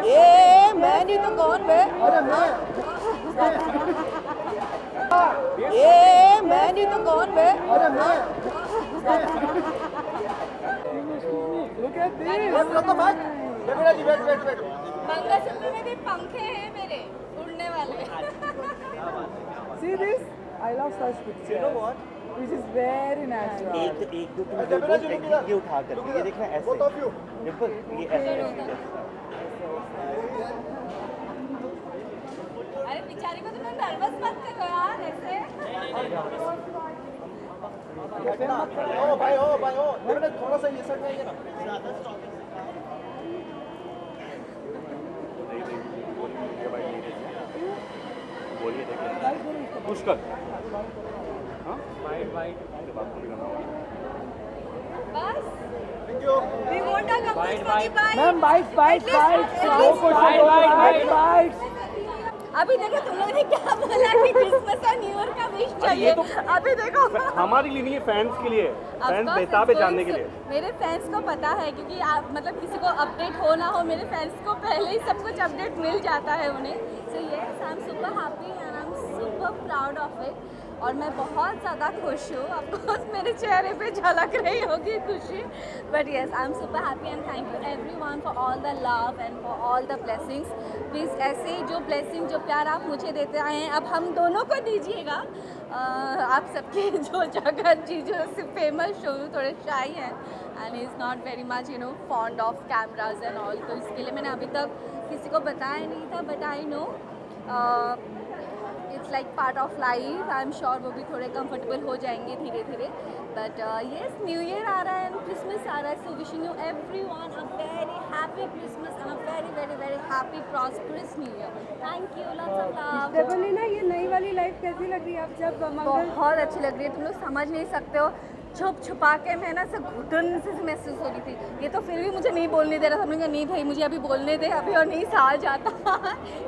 ये मैं नहीं तो कौन बे? ये मैं नहीं तो कौन बे? मंगलसूत्र में भी पंखे हैं मेरे उड़ने वाले. See this? I love such pictures. You know what? Which is very natural. एक दो तीन ये उठा कर ये देखना ऐसे डिम्पल ये ऐसे अरे बेचारी को तुम नर्वस मत करो यार ऐसे. थोड़ा सा ये साइड में आइए ना बोलिए देखिए पुष्कर हाँ बस. We want a couple for the bike. Ma'am, bites. अभी देखो तुम लोगों ने क्या बोला कि क्रिसमस और न्यू ईयर का विश चाहिए. अभी देखो हमारे लिए नहीं है फैंस के लिए फैंस Of course, बेताब है it's जानने के going लिए to- मेरे फैंस को पता है क्योंकि आप मतलब किसी को अपडेट हो ना हो मेरे फैंस को पहले ही सब कुछ अपडेट मिल जाता है उन्हें. So yes I am super happy and I am super proud of it. और मैं बहुत ज़्यादा खुश हूँ. ऑफकोर्स मेरे चेहरे पे झलक रही होगी खुशी. But yes I am super happy and thank you everyone for all the love and for all the blessings. Please ऐसे जो ब्लेसिंग जो प्यार आप मुझे देते आए हैं अब हम दोनों को दीजिएगा. आप सबके जो जगत जी जो फेमस शो थोड़े शाई हैं and is not very much you know fond of cameras and all. तो इसके लिए मैंने अभी तक किसी को बताया नहीं था. But I know it's like part of life. I am sure वो भी थोड़े कंफर्टेबल हो जाएंगे धीरे धीरे. बट येस न्यू ईयर आ रहा है एंड क्रिसमस आ रहा है. So wishing you everyone a very happy Christmas and a very very very happy prosperous new year. Thank you lots of love. बोले ना ये नई वाली लाइफ कैसी लग रही है अब जब मंगल बहुत अच्छी लग रही है. तुम लोग समझ नहीं सकते हो. छुप छुपा के मैं ना सब घुटन से महसूस हो रही थी. ये तो फिर भी मुझे नहीं बोलने दे रहा था. मैंने कहा नहीं भाई मुझे अभी बोलने दे अभी और नहीं साल जाता.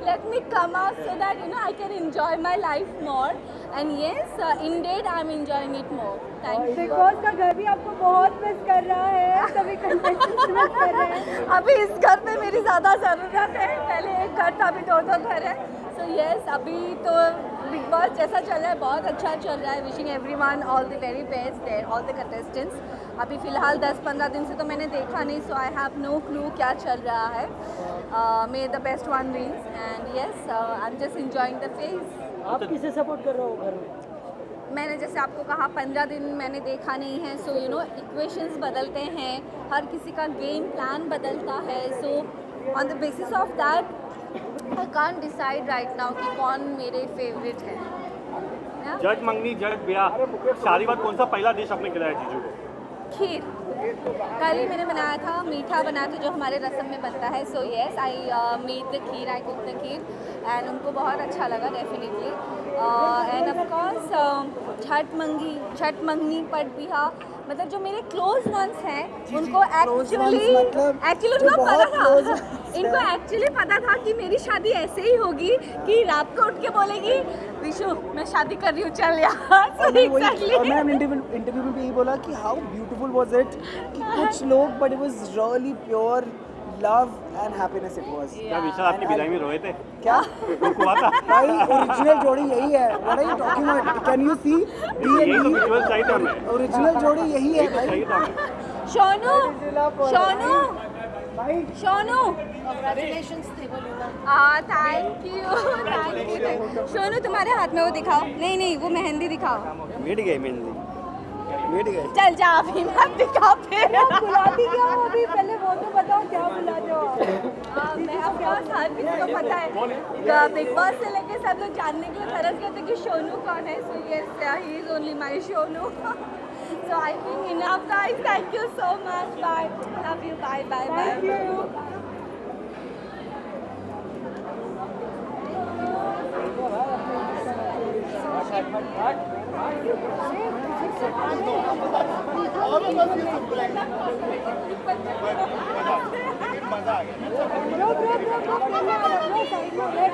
Let me come out so that you no I can enjoy my life more. And yes ended I am enjoying it more. Thank you. Big Boss का घर भी आपको बहुत मिस कर रहा है. सभी कंटेस्टेंट्स मिस कर रहे हैं. अभी इस घर पे मेरी ज़्यादा ज़रूरत है. पहले एक घर था अभी दो घर है. सो येस अभी तो बिग बॉस जैसा चल रहा है बहुत अच्छा चल रहा है. Wishing everyone all the very best there all the contestants. अभी फ़िलहाल 10-15 दिन से तो मैंने देखा नहीं. So I have no clue क्या चल रहा है. May the best one wins and yes I am just enjoying the phase. आप किसे सपोर्ट कर रहे हो घर में? मैंने जैसे आपको कहा 15 दिन मैंने देखा नहीं है. सो यू नो इक्वेशंस बदलते हैं. हर किसी का गेम प्लान बदलता है. So on the basis of that I can't decide right now कि कौन मेरे फेवरेट है. जज मंगनी जज ब्याह शादी बाद कौन सा पहला डिश आपने खिलाया जीजू को खीर. कल ही मैंने बनाया था. मीठा बना के जो हमारे रसम में बनता है. So yes I made the kheer. I cook the kheer and उनको बहुत अच्छा लगा definitely. End of course Chhath मंगनी पट बिहा मतलब जो मेरे क्लोज वंस हैं उनको एक्चुअली उनको पता था. इनको एक्चुअली पता था कि मेरी शादी ऐसे ही होगी कि रात को उठ के बोलेगी विशु मैं शादी कर रही हूँ चल यार. मैम इंटरव्यू में भी यही बोला कि हाउ ब्यूटीफुल वाज इट कि कुछ लोग but it was really pure love and happiness it was. क्या विशाल आपकी विदाई में रोए थे क्या दुख हुआ था भाई ओरिजिनल जोड़ी यही है. What are you talking about? Can you see यही तो विजुअल चाहिए था हमें. ओरिजिनल जोड़ी यही है भाई. चाहिए था हमें. शोनू भाई शोनू थैंक यू. शोनू तुम्हारे हाथ में वो दिखाओ. नहीं वो मेहंदी दिखाओ. मिट गई मेहंदी मिट गई. चल जा अभी मत दिखा फिर. बुलाती क्या हो अभी? पहले वो तो बताओ क्या बुलाते हो आप? मैं ऑफकोर्स हर किसी को पता है. बिग बॉस से लेके सब लोग जानने के लिए तरस गए थे कि सोनू कौन है. So yes he is only my Sonu. So I think enough guys. Thank you so much. Bye. Love you. Bye bye bye. Let's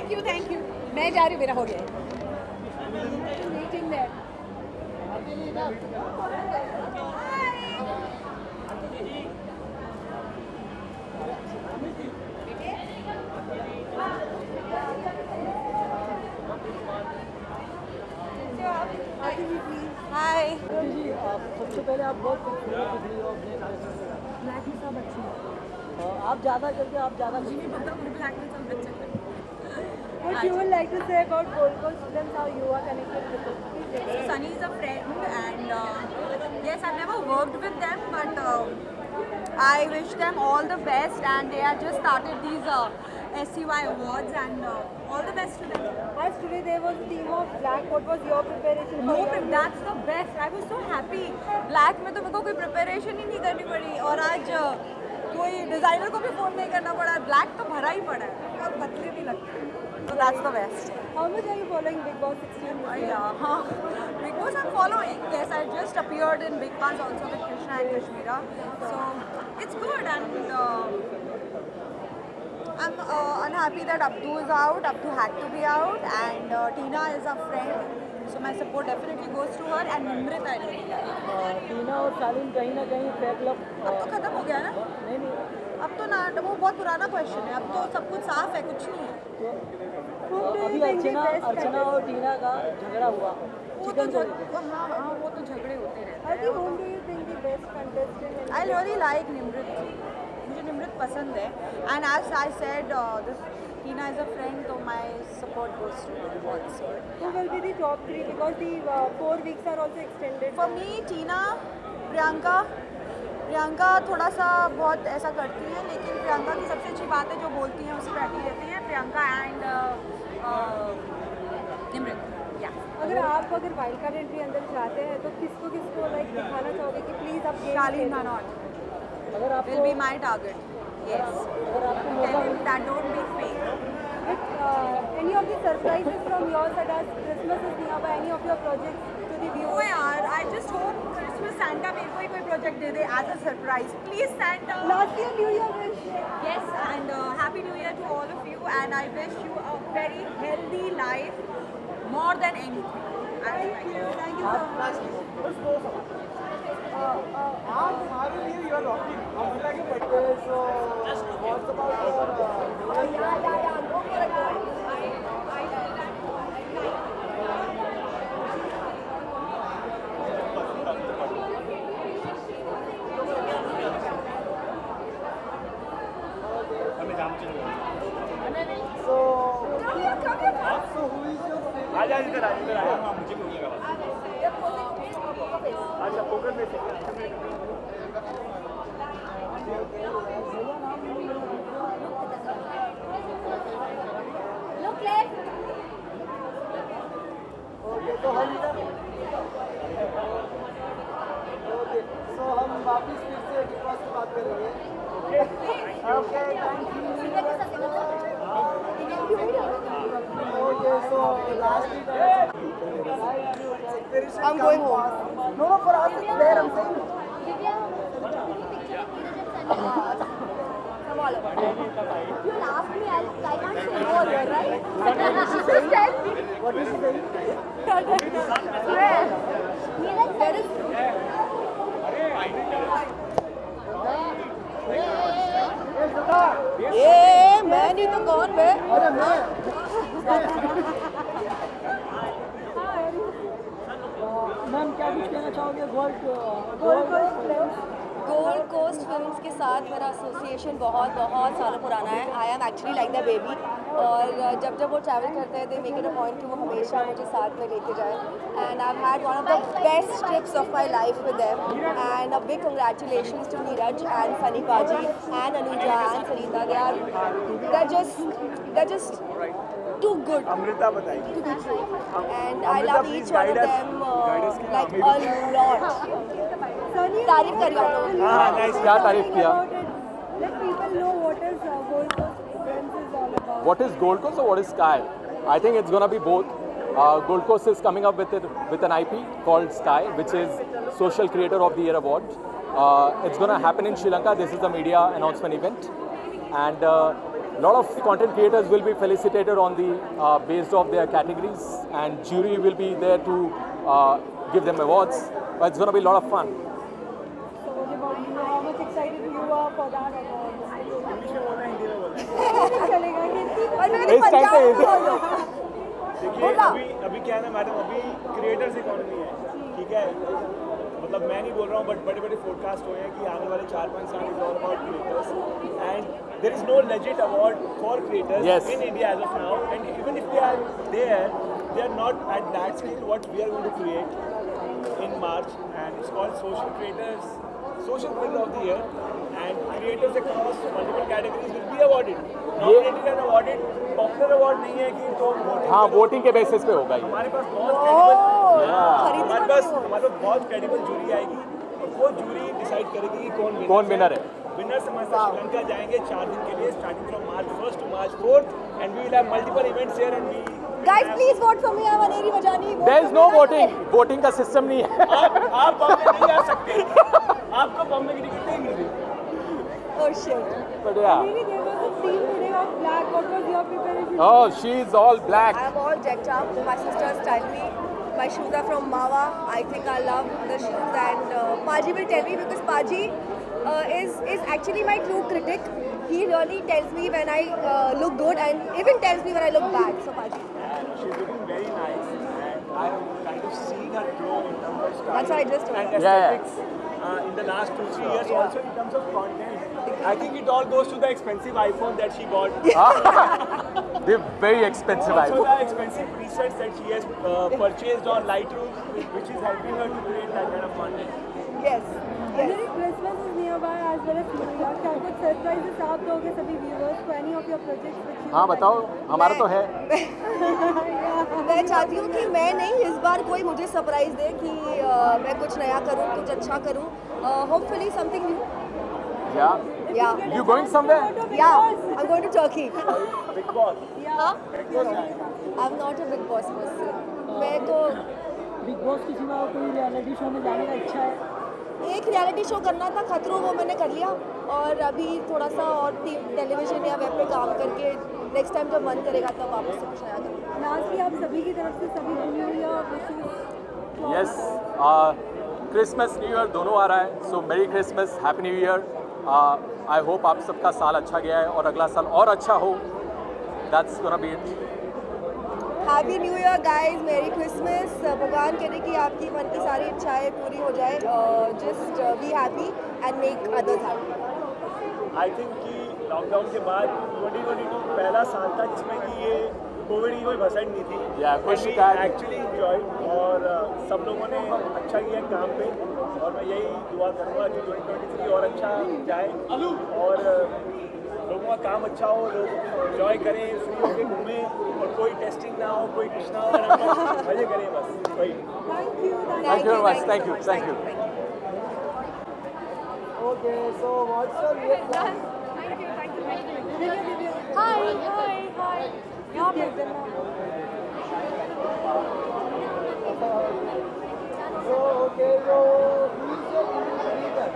thank you मैं जा रही हूँ मेरा हो गया मीटिंग में हाय जी सबसे पहले आप बहुत खूबसूरत दिख रही हो अपने ब्लैक में सब अच्छी है आप ज़्यादा करके आप ज़्यादा What you would like to say about Gold Coast films, how you are connected with it? Please So Sunny is a friend, and yes, I've never worked with them, but I wish them all the best. And they have just started these SCY awards, and all the best to them. As today there was a theme of black, what was your preparation? No, for your that's the best. I was so happy. Black में तो मेरे को कोई preparation ही नहीं करनी पड़ी, और आज कोई डिजाइनर को भी फोन नहीं करना पड़ा. ब्लैक तो भरा ही पड़ा है और पतले भी लगते हैं. So that's the best. How much are you following Big Boss 16? Yeah, Big Boss I'm following. Yes, I just appeared in Big Boss also with Krishna and Kashmira. So it's good, and I'm unhappy that Abdu is out. Abdu had to be out, and Tina is a friend. So my support definitely goes to her, and Nimrit I really like. टीना और शालीन कहीं ना कहीं fake love अब तो खत्म हो गया ना. नहीं अब तो ना वो बहुत पुराना क्वेश्चन है. अब तो सब कुछ साफ है, कुछ नहीं है. Whom do you अभी think the best अर्चना और टीना का झगड़ा हुआ वो तो हाँ वो तो झगड़े होते रहते हैं. I think whom do you think the best contestant? in I really like Nimrit. मुझे निमृत पसंद है. And as I said, this Tina is a friend, so my support goes to her also. Who will be the top 3 because the 4 weeks are also extended? For me, Tina, Priyanka थोड़ा सा बहुत ऐसा करती है, लेकिन प्रियंका की सबसे अच्छी बात है जो बोलती हैं उस पर अटी रहती हैं. प्रियंका एंड निमृत. या अगर आप वाइल्ड कार्ड एंट्री अंदर चाहते हैं तो किसको लाइक दिखाना चाहोगे कि प्लीज आप game शालीन खेलो? मानोट अगर आप will be my target. Yes. अगर आपको Tell him that don't be fake. With any of the surprises from your side as Christmas is nearby, any of your projects to the Oh viewers? यार, I just hope Christmas Santa मेरे को ही कोई project they they as a surprise. Please Santa. Last year New Year wish. Yes, and Happy New Year to all of you, and I wish you a very healthy life more than anything. Thank you so much. हमें जाम चाहिए आ इधर आ मुझे भी लगा अच्छा poker में Look left. Okay तो हम वापस फिर से बिग बॉस की बात करेंगे. Okay thank you. Okay so last I'm going home. No, for us it's there. I'm saying. You laughed me. I can't say no here, right? What is she saying? There is. ये मैं नहीं तो कौन बे? अरे मैं ma'am क्या कुछ कहना चाहोगे गोल्ड कोस्ट फिल्म्स के साथ मेरा एसोसिएशन बहुत सालों पुराना है. I am actually like the baby, और जब वो ट्रैवल करते हैं they make it a point कि वो हमेशा मुझे साथ में लेके जाए. And I had one of the best trips of my life with them, and a big congratulations to Neeraj and Sunny पाजी and Anuja and Sarita. They're just too good Amrita बताइए to be true, and I love each one of them like a lot. तारीफ करी आप लोगों. हाँ nice क्या तारीफ किया? Let people know what is Gold Coast Films is all about. What is Gold Coast or what is Sky? I think it's going to be both. Gold Coast is coming up with an IP called Sky, which is Social Creator of the Year Award. It's going to happen in Sri Lanka. This is the media announcement event. And lot of content creators will be felicitated on the based of their categories, and jury will be there to give them awards. But it's going to be a lot of fun. So what about you? How much excited you are for that award? चलेगा हिंदी में। और मैंने इस time Punjab में पे बोल दो। देखिए बोला। अभी क्या है ना मैडम, अभी क्रिएटर्स इकोनॉमी है, ठीक है। मतलब मैं नहीं बोल रहा हूँ, बट बड़े बड़े फोरकास्ट हुए हैं कि आने वाले 4-5 साल is all about creators, and there is no legit award for creators in India as of now, and even if they are not at that scale what we are going to create in March, and it's called Social Creator of the Year, and creators across multiple categories will be awarded. Nominated and awarded. Popular award नहीं है कि तो हाँ, voting के basis पे होगा ये. हमारे पास बहुत credible, खरीदना हमारे पास नहीं बहुत credible जूरी आएगी, और वो जूरी डिसाइड करेगी कि कौन winner है. विनर से श्रीलंका जाएंगे 4 दिन के लिए, starting from March 1st to March 4th, and we will have multiple events here, and we Guys, please vote for me. I'm Aneri Vajani. There is no voting. Voting का system नहीं है. आप बॉम्बे नहीं आ सकते, आपको बॉम्बे की टिकट नहीं मिल रही. Oh shit. But yeah. Really, there was a theme today of black. What was your preparation? Oh, she's all black. I'm all decked up. My sister styled me. My shoes are from Mawa. I think I love the shoes, and Paji will tell me because Paji is actually my true critic. He really tells me when I look good and even tells me when I look bad. So Paji. She's looking very nice, and I have kind of seen her grow in terms of style That's why I just told and her. aesthetics in the last 2-3 years. Also in terms of content, I think it all goes to the expensive iPhone that she got. They're very expensive. Also the expensive presets that she has purchased on Lightroom, which is helping her to create that kind of content. Yes. Really, Christmas is nearby as well as New Year. क्या कुछ surprises आप दोगे सभी viewers को? Any of your projects which you हाँ बताओ, हमारा तो है. मैं चाहती हूँ कि मैं नहीं, इस बार कोई मुझे सरप्राइज दे कि मैं कुछ नया करूँ, कुछ अच्छा करूँ. Hopefully something new. Yeah. Yeah. You going somewhere? Yeah. I'm going to Turkey. Big Boss. Huh? I'm not a Big Boss person. मैं तो Big Boss के सिवा कोई reality show में जाने का इच्छा है? एक रियलिटी शो करना था, खतरों, वो मैंने कर लिया, और अभी थोड़ा सा और टेलीविजन या वेब पे काम करके नेक्स्ट टाइम जब मन करेगा तब वापस से कुछ नया करूँगा. लास्टली आप सभी की तरफ से सभी को new year wishes. Yes. Christmas new year दोनों आ रहा है. So merry Christmas, happy new year. I hope आप सबका साल अच्छा गया है और अगला साल और अच्छा हो. That's gonna be it. Happy new year guys, मेरी क्रिसमस. भगवान करे कि आपकी मन की सारी इच्छाएं पूरी हो जाए. Just be happy and make others happy. I think कि लॉकडाउन के बाद 2022 पहला साल था जिसमें कि ये कोविड की कोई भसड़ नहीं थी. कोई शिकायत नहीं. एक्चुअली इंजॉय, और सब लोगों ने अच्छा किया काम पे, और मैं यही दुआ करूँगा कि 2023 और अच्छा जाए, और लोगों का काम अच्छा हो, लोग इंजॉय करें, फ्री होकर घूमें, और कोई टेस्टिंग ना हो, कोई कुछ ना हो, मजे करें बस. वही. Thank you very much. Thank you. Thank you. Okay, so what's your reaction? Hi. यहाँ पे So okay, so who is your leader?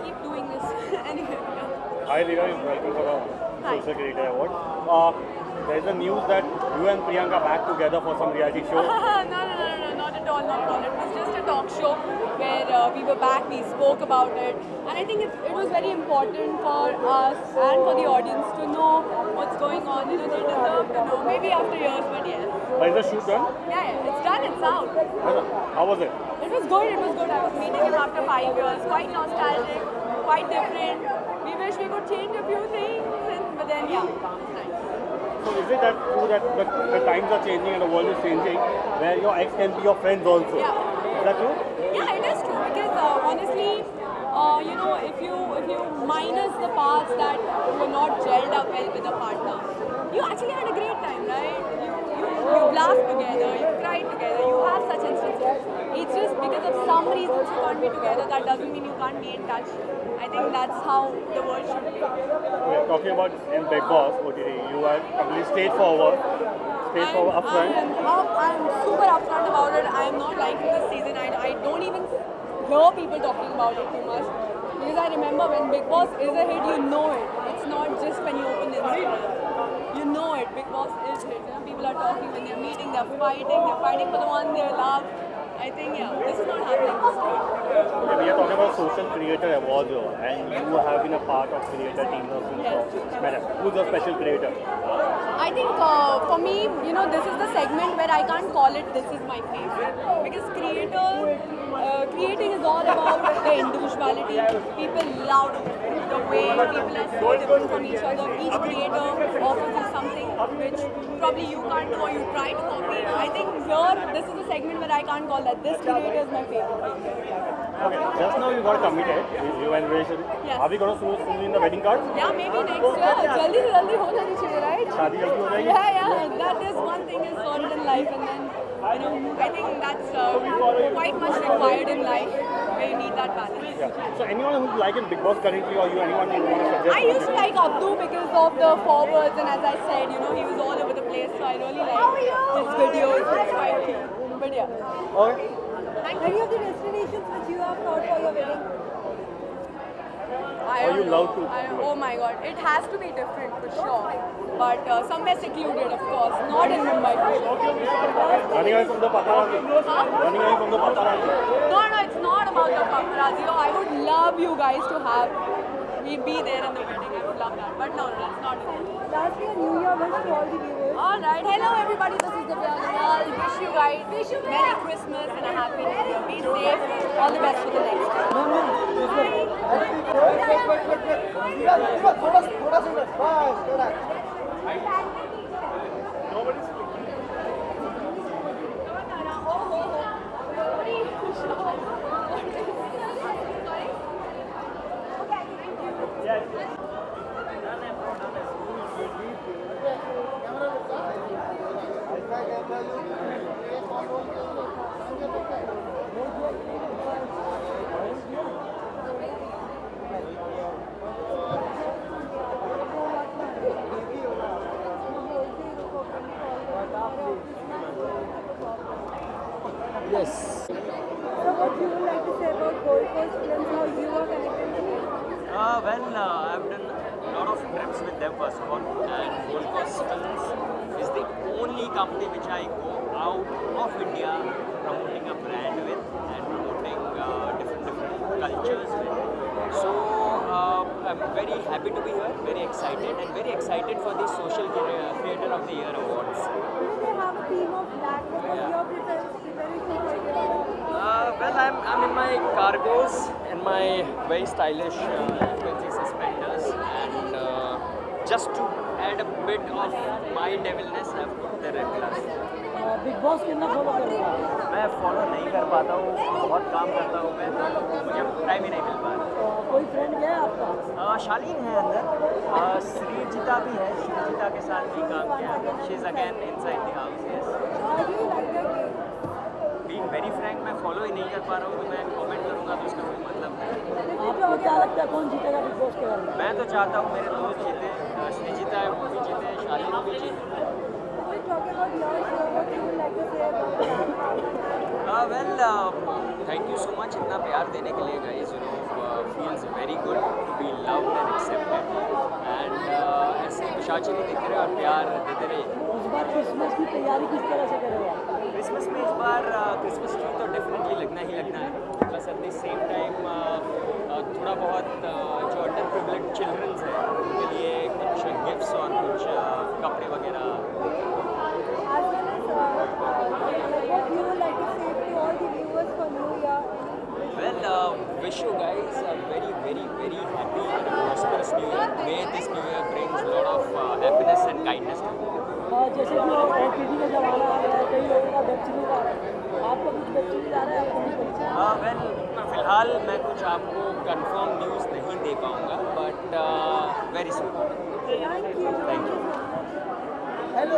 Keep doing this. Anyway. Hi Riga, welcome for the Social Creator Award. There is a news that you and Priyanka back together for some reality show. No, not at all. It was just a talk show where we were back, we spoke about it, and I think it was very important for us and for the audience to know what's going on. You know, they deserve to know, maybe after years, but yes. But is the shoot done? Yeah, it's done, it's out. How was it? It was good. I was meeting him after 5 years, quite nostalgic, quite different. We wish we could change a few things, but then yeah, it's nice. So is it that true that the times are changing and the world is changing, where your ex can be your friends also? Yeah. Is that true? Yeah, it is true because honestly, you know, if you minus the parts that you're not gelled up well with a partner, you actually had a great time, right? You laughed together, you cried together, you have such instances. It's just because of some reasons you can't be together, that doesn't mean you can't be in touch. I think that's how the world should be. Okay, talking about in Big Boss OTT, you are completely straightforward upfront. I'm super upfront about it. I'm not liking this season. I don't even hear people talking about it too much. Because I remember when Big Boss is a hit, you know it. It's not just when you open the Instagram. You know it. Big Boss is hit. You know, people are talking when they're meeting, they're fighting for the one they love. I think, yeah, this is not happening this time. Okay, we are talking about social creator awards, and you have been a part of creator team of Madam. Who's your special creator? I think for me, you know, this is the segment where I can't call it this is my favorite. Because creating is all about the individuality. People love the way people are so different from each other. Each creator offers you something which probably you can't do or you try to copy. I think here, this is the segment where I can't call that this creator is my favorite. Okay, just now you got committed, you and Rachel. Yes. Are we going to soon in the wedding card? Yeah, maybe next year. Jaldi se jaldi hona chahiye, right? शादी जल्दी हो जाएगी? Yeah, that is one thing is sorted in life, and then you know, I think that's quite much required in life where you need that balance. Yeah. So anyone who's liking Big Boss currently, or you anyone you want to suggest? I used to like Abdu because of the forwards, and as I said, you know, he was all over the place, so I really like his videos. It's quite cute. But yeah. Okay. Any of the destinations which you have thought for your wedding? I Or don't you know. love to? Oh my god, it has to be different for sure. But somewhere secluded, of course, not in Mumbai for sure. Running away from the paparazzi. Huh? Running away from the paparazzi. No, it's not about the paparazzi. I would love you guys to have me be there in the wedding. I would love that. But no, that's not it. Lastly, a New Year wish to all the viewers. Alright, hello everybody, this is Divya Agarwal. Wish you guys Merry Christmas and a Happy New Year. Be safe. All the best for the next year. Yes. So what you would like to say about Gold Coast Films, how you are connected to it? I've done a lot of trips with them first of all, and Gold Coast Films is the only company which I go out of India promoting a brand with and promoting different cultures with. So I'm very happy to be here, very excited, and very excited for the Social Creator of the Year Awards. Do they have a theme of black? What was your preparation for it? I'm in my cargos and my very stylish fancy suspenders, and just to add a bit of my devilness, I've put the red glasses. Big Boss कितना follow कर रहे हो? मैं follow नहीं कर पाता हूँ, बहुत काम करता हूँ मैं, तो मुझे टाइम ही नहीं मिल पा रहा। कोई फ्रेंड गया आपका? शालीन है अंदर, श्रीजिता भी है, श्रीजिता के साथ भी काम किया। She is again inside the house. Yes. How do you like the game? Being very Frank, मैं फॉलो ही नहीं कर पा रहा हूँ, तो मैं कमेंट करूँगा तो उसका कोई मतलब नहीं। आपको क्या लगता है कौन जीतेगा बिग बॉस के बारे में? मैं तो चाहता हूँ मेरे दोस्त जीते, श्रीजिता है वो भी जीते, शालीन भी जीते। If you talk about your show, what you would like to say about that? Thank you so much इतना प्यार देने के लिए guys, you know, feels very good to be loved and accepted, and ऐसे विशाचनी देते रहे और प्यार देते रहे। इस बार क्रिसमस की तैयारी किस तरह से करेगा? क्रिसमस में इस बार क्रिसमस ट्री तो डेफिनेटली लगना ही लगना है, plus at the same time थोड़ा बहुत जो अंडर प्रिविलेज चिल्ड्रंस हैं उनके लिए कुछ गिफ्ट्स और कुछ कपड़े वगैरह। As well as what you would like to say to all the viewers for New Year? Well, wish you guys a very, very, very happy and prosperous New Year. May this New Year brings a lot of happiness and kindness to you. जैसे कि OTT का जमाना आ गया है, कई लोगों का web series आ रहा है, आपका कुछ वेब सीरीज आ रहा है आपको नहीं पता? फिलहाल मैं कुछ आपको कंफर्म न्यूज़ नहीं दे पाऊँगा, but very soon. Thank you. Hello.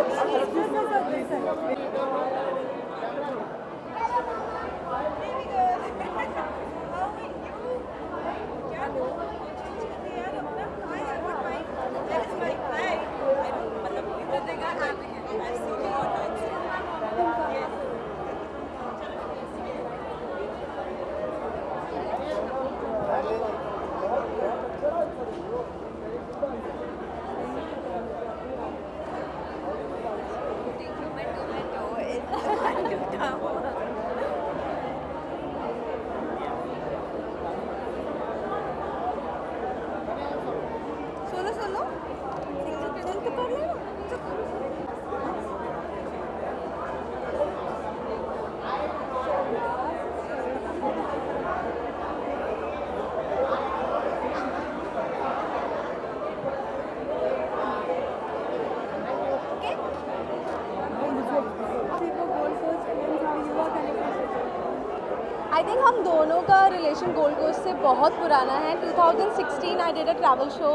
Think हम दोनों का रिलेशन गोल्ड कोस्ट से बहुत पुराना है. 2016 I did a travel show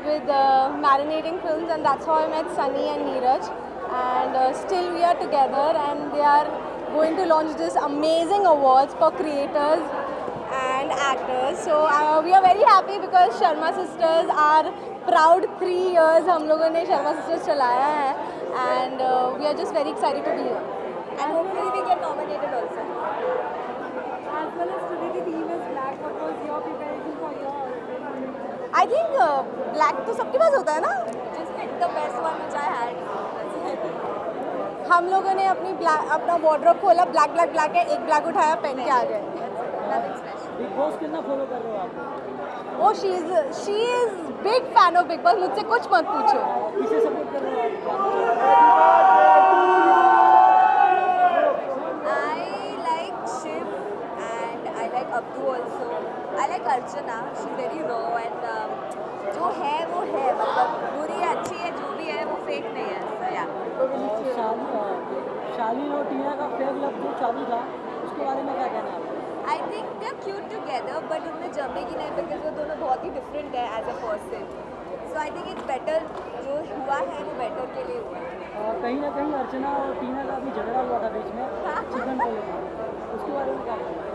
with Marinating Films, and that's how I met Sunny and Neeraj. And still we are together, and they are going to launch this amazing awards for creators and actors. So we are very happy because Sharma Sisters are proud 3 years हम लोगों ने Sharma Sisters चलाया है, and we are just very excited to be here. And hopefully we get nominated also. As well as today the theme is black. What was your preparation for your? I think black तो सबके पास होता है ना. Just pick the best one which I had. हम लोगों ने अपना wardrobe खोला, ब्लैक है, एक ब्लैक उठाया, पहन के आ गए. Nothing special. बिग बॉस कितना फॉलो कर रहे हो आप? वो she is big fan of big boss. मुझसे कुछ मत पूछो. किसे सपोर्ट कर रहे हो आप? I like Shiv and I like Abdu also. I like Archana. She's very raw and जो है वो है, मतलब बुरी है अच्छी है, जो भी है वो फेक नहीं है. So yeah. शालीन और टीना का फेक लव जो चालू था, उसके बारे में क्या कहना है आपका? I think they're cute together, but उनमें जमेगी नहीं because वो दोनों बहुत ही different है as a person. So I think it's better, जो हुआ है वो better के लिए हुआ है. कहीं ना कहीं अर्चना और टीना का भी झगड़ा हुआ था बीच में चिकन को लेकर, उसके बारे में क्या कहना है?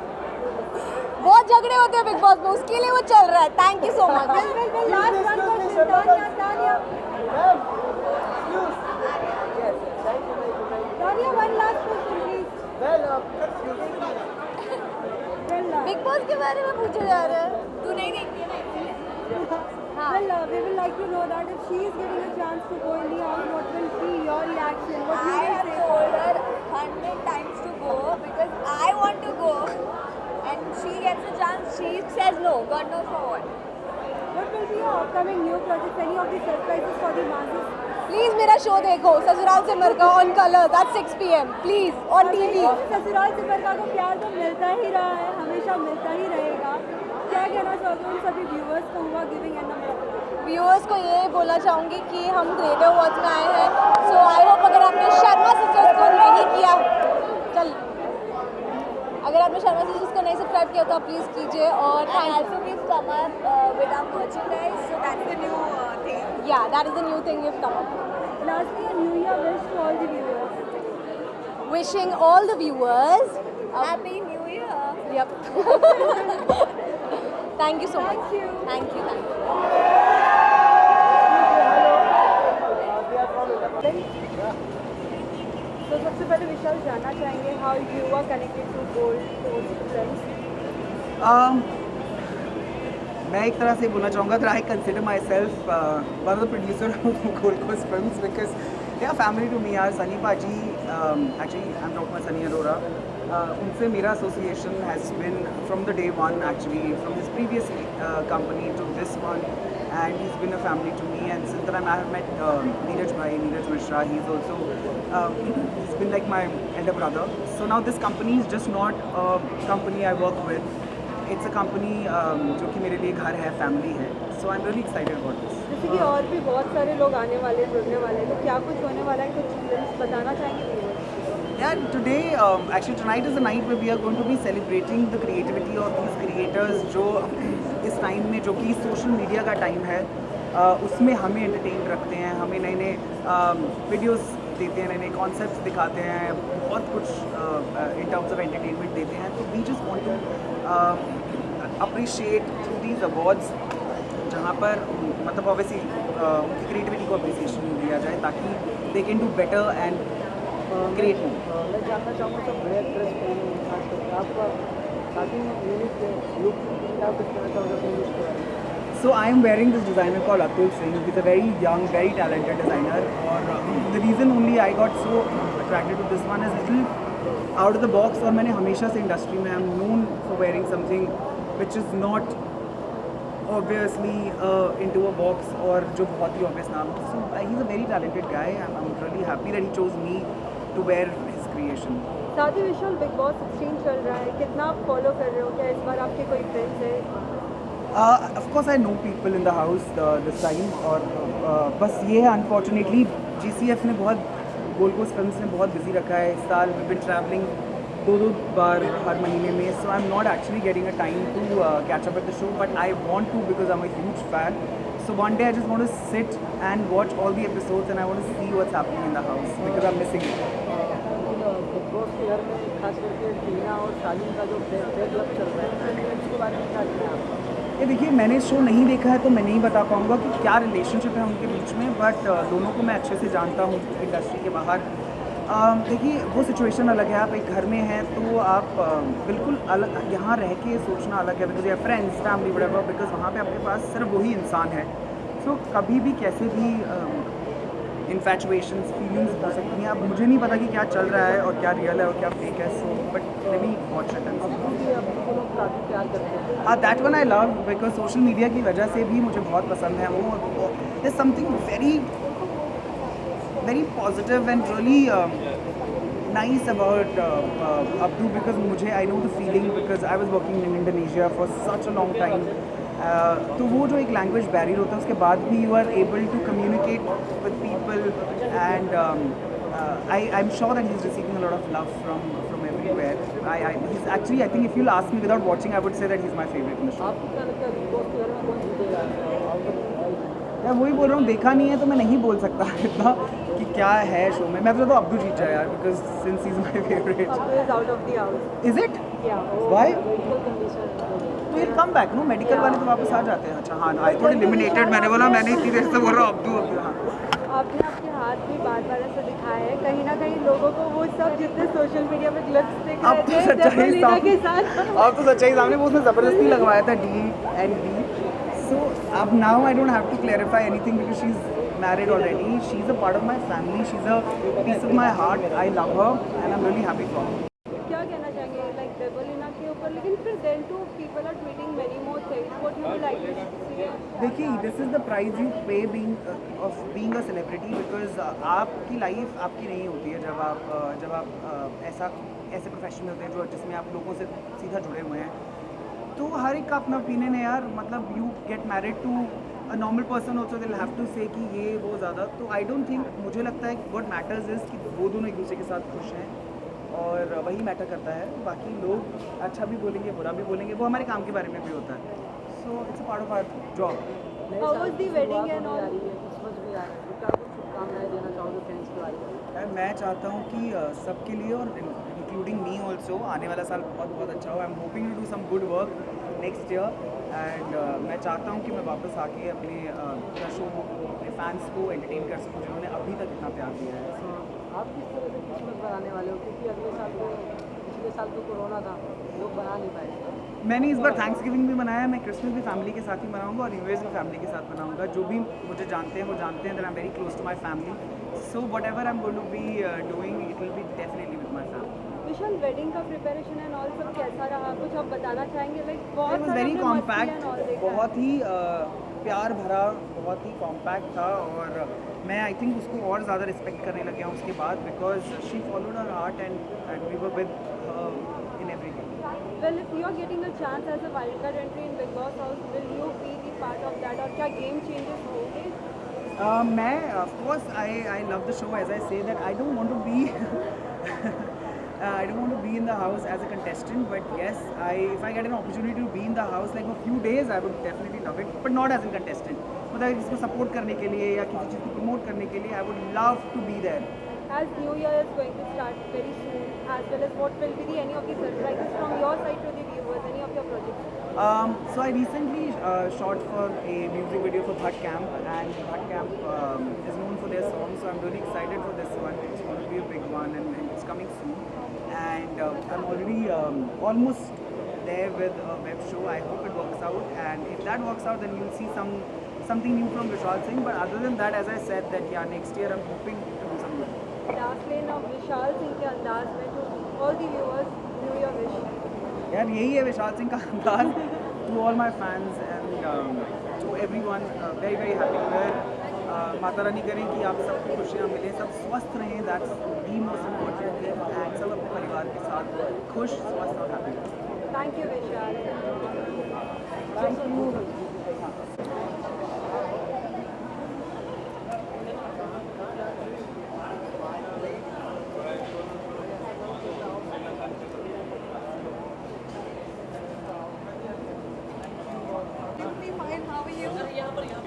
बहुत झगड़े होते हैं बिग बॉस में, उसके लिए वो चल रहा है. Thank you so much. Last one question, Tanya. Tanya, one last question, please. Big boss के बारे में पूछे जा रहे हैं. तू नहीं देखती है ना इसलिए. We will like to know that if she is getting a chance to go in the house, what will be your reaction? What I will you have say? told her 100 times to go because I want to go, and she gets a chance. She says no. God knows for what. What will be your upcoming new projects? Any of the surprises for the masses? Please मेरा show देखो, ससुराल से मरगा on colours at 6 PM please on TV. ससुराल से मरगा को प्यार तो मिलता ही रहा है, हमेशा मिलता ही रहेगा. क्या कहना चाहोगे उन सभी व्यूअर्स को हुआ गिविंग एंड नंबर? व्यूअर्स को ये बोलना चाहूँगी कि हम क्रिएटिव अवार्ड्स में आए हैं. सो आई होप अगर आपने शर्मा सिस्टर्स को नहीं किया, अगर आपने शर्मा सिस्टर्स को नहीं सब्सक्राइब किया तो आप प्लीज़ कीजिए. और And also we've come up with our merchandise, so that's the new thing. yeah, that is the new thing we've come up with. Lastly, a New Year wish to all the viewers. Wishing all the viewers Happy New Year. yep. Thank you so much. Thank you. Thank you. तो सबसे पहले विशाल जानना चाहेंगे how you are connected to Gold Coast Films. मैं एक तरह से बोलना चाहूँगा that I consider myself one of the producer of Gold Coast Films because they are family to me. यार सनी पाजी, actually I'm talking about Sunny Arora. उनसे मेरा association has been from the day one actually, from his previous company to this one, and he's been a family to me. And since that I have met Neeraj Mishra, he's also he's been like my elder brother. So now this company is just not a company I work with. It's a company जो कि मेरे लिए घर है, family है. So I'm really excited about this. जैसे कि और भी बहुत सारे लोग आने वाले जुड़ने वाले हैं, तो क्या कुछ होने वाला है, कुछ फिल्म्स बताना चाहेंगे viewers? Yeah, today actually tonight is the night where we are going to be celebrating the creativity of these creators जो इस टाइम में, जो कि सोशल मीडिया का टाइम है, उसमें हमें एंटरटेन रखते हैं, हमें नए नए वीडियोस देते हैं, नए नए कॉन्सेप्ट्स दिखाते हैं, बहुत कुछ इन टर्म्स ऑफ एंटरटेनमेंट देते हैं. तो we just want to appreciate through these awards, जहाँ पर मतलब ऑब्वियसली उनकी क्रिएटिविटी को अप्रिसिएशन दिया जाए ताकि they can do better and create more. मैं जानना चाहूँगा सब बड़े एक्ट्रेस पहले खास करके आपका शादी में यूनिक लुक क्या कुछ कहना चाहोगे यूज़ के बारे में? So I am wearing this designer called Atul Singh. He's a very young, very talented designer. और the reason only I got so attracted to this one is little out of the box. और मैंने हमेशा से industry में I'm known for wearing something which is not obviously into a box और जो बहुत ही obvious नाम है. So he's a very talented guy. I'm really happy that he chose me to wear his creation. साथ ही विशाल big boss 16 चल रहा है, कितना आप फॉलो कर रहे हो? क्या इस बार आपके कोई फ्रेंड्स हैं? Of course I know people in the house this time. और बस ये है unfortunately GCF ने बहुत, गोल्ड कोस्ट फिल्म्स ने बहुत बिजी रखा है इस साल. We've been traveling 2 बार हर महीने में, so I am not actually getting a time to catch up with the show, but I want to because I am a huge fan. So one day I just want to sit and watch all the episodes and I want to see what's happening in the house because I'm missing it. Big boss के घर में खास करके टीना और शालीन का जो fake love चल रहा है, उसके बारे में क्या कहना है आपका? ये देखिए, मैंने शो नहीं देखा है तो मैं नहीं बता पाऊँगा कि क्या रिलेशनशिप है उनके बीच में, बट दोनों को मैं अच्छे से जानता हूँ इंडस्ट्री के बाहर. देखिए, वो सिचुएशन अलग है. आप एक घर में हैं तो आप बिल्कुल अलग, यहाँ रह के सोचना अलग है बिकॉज या फ्रेंड्स फैमिली वगैरह, बिकॉज वहाँ पे आपके पास सिर्फ वही इंसान है. सो कभी भी कैसे भी इन्फैचुएशंस फीलिंग्स हो सकती हैं. अब मुझे नहीं पता कि क्या चल रहा है और क्या रियल है और क्या फेक है. So but let me watch it and that one I love because social media की वजह से भी मुझे बहुत पसंद है वो. This something very positive and really nice about Abdu because I know the feeling because I was working in Indonesia for such a long time. तो वो जो एक लैंग्वेज बैरियर होता है उसके बाद भी you are able to communicate with people and I'm sure that he's receiving a lot of love from everywhere. He's actually, I think if you'll ask me without watching, I would say that he's my favorite in the show. आपको क्या लगता है big boss के घर में कौन जीतेगा? मैं वही बोल रहा हूँ, देखा नहीं है तो मैं नहीं बोल सकता इतना कि क्या है शो में. मैं तो अब्दू जीत जाए यार because since he is my favourite. Abdu is out of the house. Is it? Yeah. Why? Medical condition तो ये कम बैक नो, मेडिकल वाले तो वापस आ जाते हैं. अच्छा हाँ, आई थॉट एलिमिनेटेड. मैंने बोला, मैंने इतनी देर से बोल रहा हूँ अब्दू. हाँ, आपने आपके हाथ भी बार ऐसा दिखाया है, कहीं ना कहीं लोगों को वो सब जितने सोशल मीडिया पे क्लिप्स दिख अब रहे तो थे सच्चाई जबलीना के साथ. अब तो सच्चाई सामने. वो उसने ज़बरदस्ती लगवाया था D&D. So अब now I don't have to clarify anything because she's married already. She's a part of my family. She's a piece of my heart. I love her and I'm really happy for her. क्या कहना चाहेंगे like जबलीना के ऊपर, लेकिन फिर then too people are tweeting many more things. What you would like to see? देखिए, this is the price you pay of being a celebrity because आपकी life आपकी नहीं होती है जब आप ऐसे प्रोफेशन में होते हैं जो जिसमें आप लोगों से सीधा जुड़े हुए हैं. तो हर एक का अपना ओपिनियन है यार. मतलब you get married to a normal person also, they have to say कि ये वो ज़्यादा. तो आई डोंट थिंक, मुझे लगता है व्हाट मैटर्स इज़ कि वो दोनों एक दूसरे के साथ खुश हैं और वही मैटर करता है. बाकी लोग अच्छा भी बोलेंगे बुरा भी बोलेंगे, वो हमारे काम के बारे में भी होता है. So it's a part of our job. How was the wedding and all? Christmas भी आ रहा है, क्या कुछ शुभकामनाएं देना चाहोगे फ्रेंड्स के बारे में? मैं चाहता हूँ कि सबके लिए और इंक्लूडिंग मी ऑल्सो आने वाला साल बहुत अच्छा हो. I am hoping to do some good work next year and मैं चाहता हूँ कि मैं वापस आके अपने शो अपने फैंस को एंटरटेन कर सकूँ जिन्होंने अभी तक इतना प्यार दिया है. आप किस तरह से क्रिसमस बनाने वाले हो, क्योंकि पिछले साल तो कोरोना था, लोग बना नहीं पाए. मैंने इस बार थैंक्स गिविंग भी मनाया. मैं क्रिसमस भी फैमिली के साथ ही मनाऊंगा और न्यू ईयर्स भी फैमिली के साथ मनाऊंगा. जो भी मुझे जानते हैं वो जानते हैं that I am very close to my family. So whatever I am going to be doing it will be definitely with my family. Vishal, wedding का प्रिपरेशन एंड ऑल सब कैसा रहा? कुछ आप बताना चाहेंगे? लाइक बहुत वाज वेरी कॉम्पैक्ट, बहुत ही प्यार भरा, बहुत ही कॉम्पैक्ट था. और मैं आई थिंक उसको और ज़्यादा रिस्पेक्ट करने लग गया हूँ उसके बाद because she followed her heart and we were with in everything. Well, if you are getting a chance as a wildcard entry in Big Boss house, will you be the part of that? और क्या game changes होंगे? मैं of course I love the show. As I say that I don't want to be I don't want to be in the house as a contestant, but yes, if I get an opportunity to be in the house like for a few days, I would definitely love it, but not as a contestant. मतलब इसको support करने के लिए या किसी चीज़ को promote करने के लिए, I would love to be there. As New Year is going to start very soon, as well as what will be any of the surprises from your side to the viewers, any of your projects? So I recently shot for a music video for Bhat Camp, and Bhat Camp is known for their songs, so I'm really excited for this one. It's going to be a big one and it's coming soon. And I'm already almost there with a web show. I hope it works out, and if that works out then you'll see something new from Vishal Singh. But other than that, as I said, that yeah, next year I'm hoping to do some good. Last lane of Vishal Singh के अंदाज में to all the viewers, New Year wish. यार यही है विशाल सिंह का अंदाज. To all my fans and to everyone, very very happy New Year. Mata Rani करें कि आप सबको खुशियाँ मिलें, सब स्वस्थ रहें. That's the most important thing. And सब अपने परिवार के साथ खुश, स्वस्थ और happy. Thank you, Vishal. Thank you.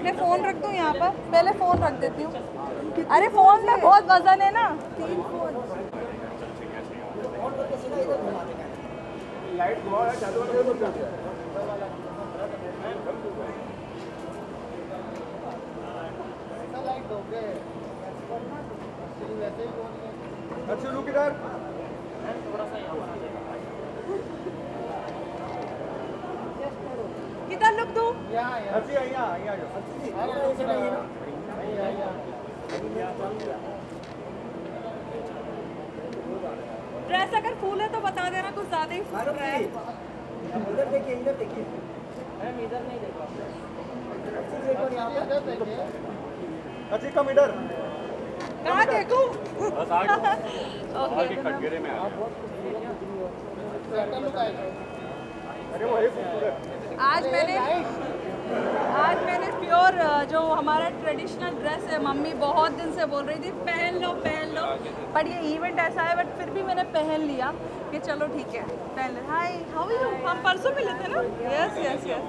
मैं फ़ोन रख दूँ यहाँ पर, पहले फ़ोन रख देती हूँ। अरे फ़ोन में बहुत वजन है ना। 3 फोन। लाइट घुमाओ यार, चालू कर दो। अच्छे लुक इधर। किधर लुक दूँ? अच्छी यहाँ ड्रेस अगर फूल है तो बता देना, कुछ ज़्यादा ही फूल रहा है। इधर देखिए, इधर देखिए। मैम इधर नहीं देखा। अच्छी कम इधर। कहाँ देखूँ? बस आगे कटघरे में आ गया। अरे वो है खूबसूरत। आज मैंने प्योर जो हमारा ट्रेडिशनल ड्रेस है, मम्मी बहुत दिन से बोल रही थी पहन लो बट ये इवेंट ऐसा है, बट फिर भी मैंने पहन लिया कि चलो ठीक है पहन ले। हाय, हाउ आर यू? हम परसों मिले थे ना? Yes yes yes.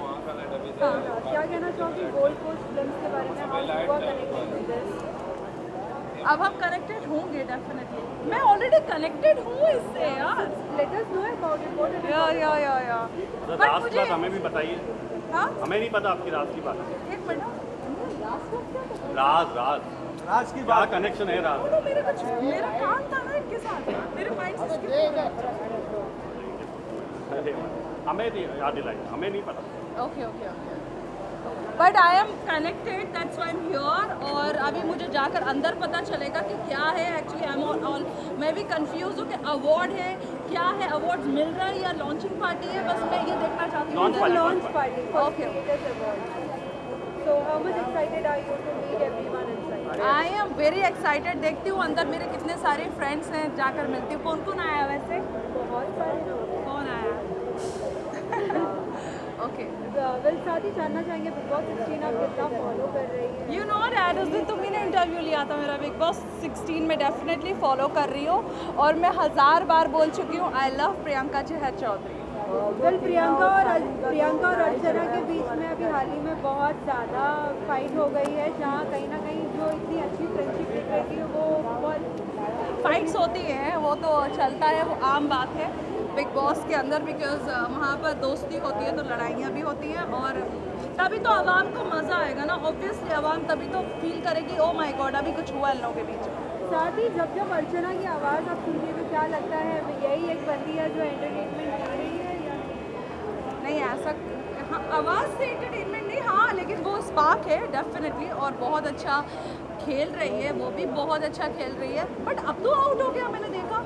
हाँ, क्या कहना चाहोगे गोल्ड कोस्ट फिल्म्स के बारे में? How you are connected to this? अब हम कनेक्टेड होंगे डेफिनेटली। मैं ऑलरेडी कनेक्टेड हूँ इससे यार। Let us know about it. What it is? या तो बट राज की मुझे बात हमें भी बताइए। हाँ हमें नहीं पता आपकी राज की बात। एक मिनट, राज की क्या कनेक्शन है राज? तो मेरा काम था ना इनके साथ, मेरे माइंड से skip हो गया। हमें याद दिलाई, हमें नहीं पता। Okay but I am connected, that's why I am here. और अभी मुझे जाकर अंदर पता चलेगा कि क्या है एक्चुअली। आई एम ऑल मैं भी कंफ्यूज हूँ कि अवार्ड है क्या है, अवार्ड मिल रहा है या लॉन्चिंग पार्टी है, बस मैं ये देखना चाहती हूँ। Launch party for Okay. Creators Award. So how much excited are you to meet everyone inside? I am very excited. देखती हूँ अंदर मेरे कितने सारे फ्रेंड्स हैं, जाकर मिलती हूँ। कौन कौन आया वैसे? बहुत सारे कौन आया? ओके वेल साथ ही जानना चाहेंगे बिग बॉस 16 आप कितना फॉलो कर रही हैं? यू नो डैड, उस दिन तुमने इंटरव्यू लिया था मेरा। बिग बॉस 16 में डेफिनेटली फॉलो कर रही हूँ और मैं 1000 बार बोल चुकी हूँ I love Priyanka Chahar Choudhary. Well Priyanka और अर्चना के बीच में अभी हाल ही में बहुत ज़्यादा फाइट हो गई है, जहाँ कहीं ना कहीं जो इतनी अच्छी फ्रेंडशिप दिख रही थी वो बहुत फाइट्स होती हैं, वो तो चलता है, वो आम बात है बिग बॉस के अंदर, बिकॉज वहाँ पर दोस्ती होती है तो लड़ाइयाँ भी होती हैं। और तभी तो आवाम को मज़ा आएगा ना, ऑब्वियसली आवाम तभी तो फील करेगी ओ माय गॉड अभी कुछ हुआ इन लोगों के बीच में। साथ ही जब अर्चना की आवाज़ आप सुनिए तो क्या लगता है यही एक बंदी है जो एंटरटेनमेंट कर रही है या नहीं? ऐसा हाँ, आवाज़ से एंटरटेनमेंट नहीं, हाँ लेकिन वो स्पार्क है डेफिनेटली और बहुत अच्छा खेल रही है, वो भी बहुत अच्छा खेल रही है। बट अब तो आउट हो गया, मैंने देखा।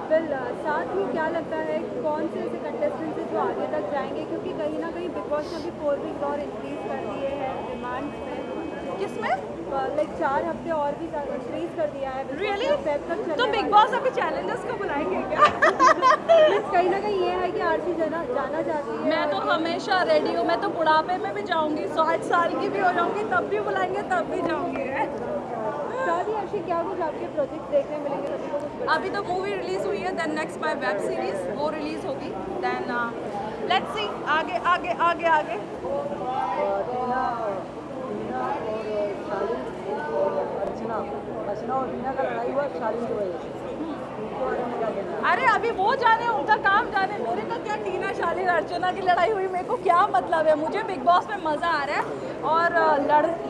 वेल साथ ही क्या लगता है कौन से ऐसे कंटेस्टेंट्स हैं जो आगे तक जाएंगे, क्योंकि कहीं ना कहीं बिग बॉस ने अभी 4 वीक और इंक्रीज कर दिए हैं डिमांड में। किसमें? लाइक 4 हफ्ते और भी इंक्रीज कर दिया है। रियली? फेब तक चलने तो बिग वाला बॉस अभी चैलेंजर्स को बुलाएंगे क्या? कहीं ना कहीं ये है कि आरसी जाना चाहती है। मैं तो हमेशा रेडी हूँ, मैं तो बुढ़ापे में भी जाऊँगी, 60 साल की भी हो जाऊँगी, तब भी बुलाएंगे तब भी जाऊँगी। साथ ही अर्शी क्या कुछ आपके प्रोजेक्ट देखने मिलेंगे सभी को कुछ? अभी तो मूवी रिलीज हुई है, then next my web series वो रिलीज होगी, देन लेट्स सी आगे आगे आगे आगे। टीना और शालीन और अर्चना और टीना का लड़ाई हुआ शालीन की वजह से, उनके बारे में क्या कहना है? अरे अभी वो जाने, उनका काम जाने, मेरे को क्या। टीना शालीन अर्चना की लड़ाई हुई, मेरे को क्या मतलब है? मुझे बिग बॉस में मज़ा आ रहा है और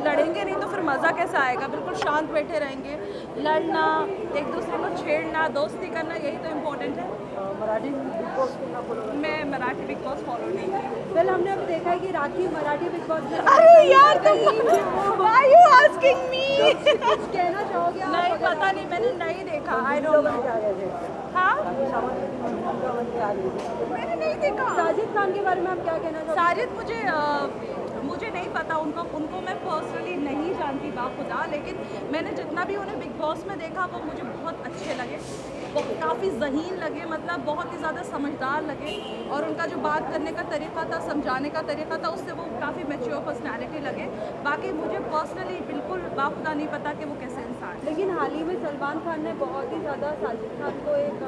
लड़ेंगे नहीं तो फिर मज़ा कैसा आएगा? बिल्कुल शांत बैठे रहेंगे, लड़ना, एक दूसरे को छेड़ना, दोस्ती करना, यही तो इम्पोर्टेंट है। मराठी बिग बॉस को ना फॉलो? मैं मराठी बिग बॉस फॉलो नहीं की। वेल हमने अभी देखा है कि राखी मराठी बिग बॉस में अरे यार व्हाई यू आस्किंग मी? कुछ कहना चाहोगे आप? नहीं पता नहीं, मैंने नहीं देखा, आई डोंट नो। क्या गए थे? हाँ मैंने मैंने नहीं देखा। साजिद खान के बारे में आप क्या कहना चाहोगे? साजिद मुझे नहीं पता, उनको मैं पर्सनली नहीं जानती बाखुदा, लेकिन मैंने जितना भी उन्हें बिग बॉस में देखा वो मुझे बहुत अच्छे लगे, काफ़ी ज़हीन लगे, मतलब बहुत ही ज़्यादा समझदार लगे और उनका जो बात करने का तरीका था, समझाने का तरीका था, उससे वो काफ़ी मैच्योर पर्सनैलिटी लगे। बाकी मुझे पर्सनली बिल्कुल बाखुदा नहीं पता कि वो कैसे इंसान लेकिन हाल ही में सलमान खान ने बहुत ही ज़्यादा साजिद खान को एक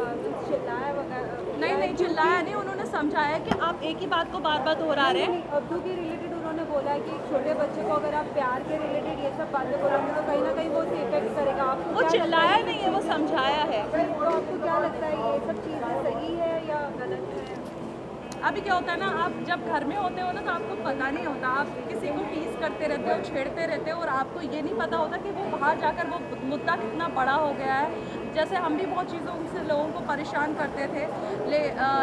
चिल्लाया वगैरह। नहीं चिल्लाया नहीं, उन्होंने समझाया कि आप एक ही बात को बार बार दोहरा रहे हैं। अब्दू के रिलेटेड उन्होंने बोला है कि एक छोटे बच्चे को अगर आप प्यार के रिलेटेड ये सब बातें बोलेंगे तो कहीं ना कहीं वो इफेक्ट करेगा आपको। वो चिल्लाया नहीं है, वो समझाया है। तो आपको क्या लगता है ये सब चीज़ें सही है या गलत है? अभी क्या होता है ना, आप जब घर में होते हो ना तो आपको पता नहीं होता, आप किसी को टीज करते रहते हो, छेड़ते रहते हो और आपको ये नहीं पता होता कि वो बाहर जाकर वो मुद्दा कितना बड़ा हो गया है। जैसे हम भी बहुत चीज़ों से लोगों को परेशान करते थे,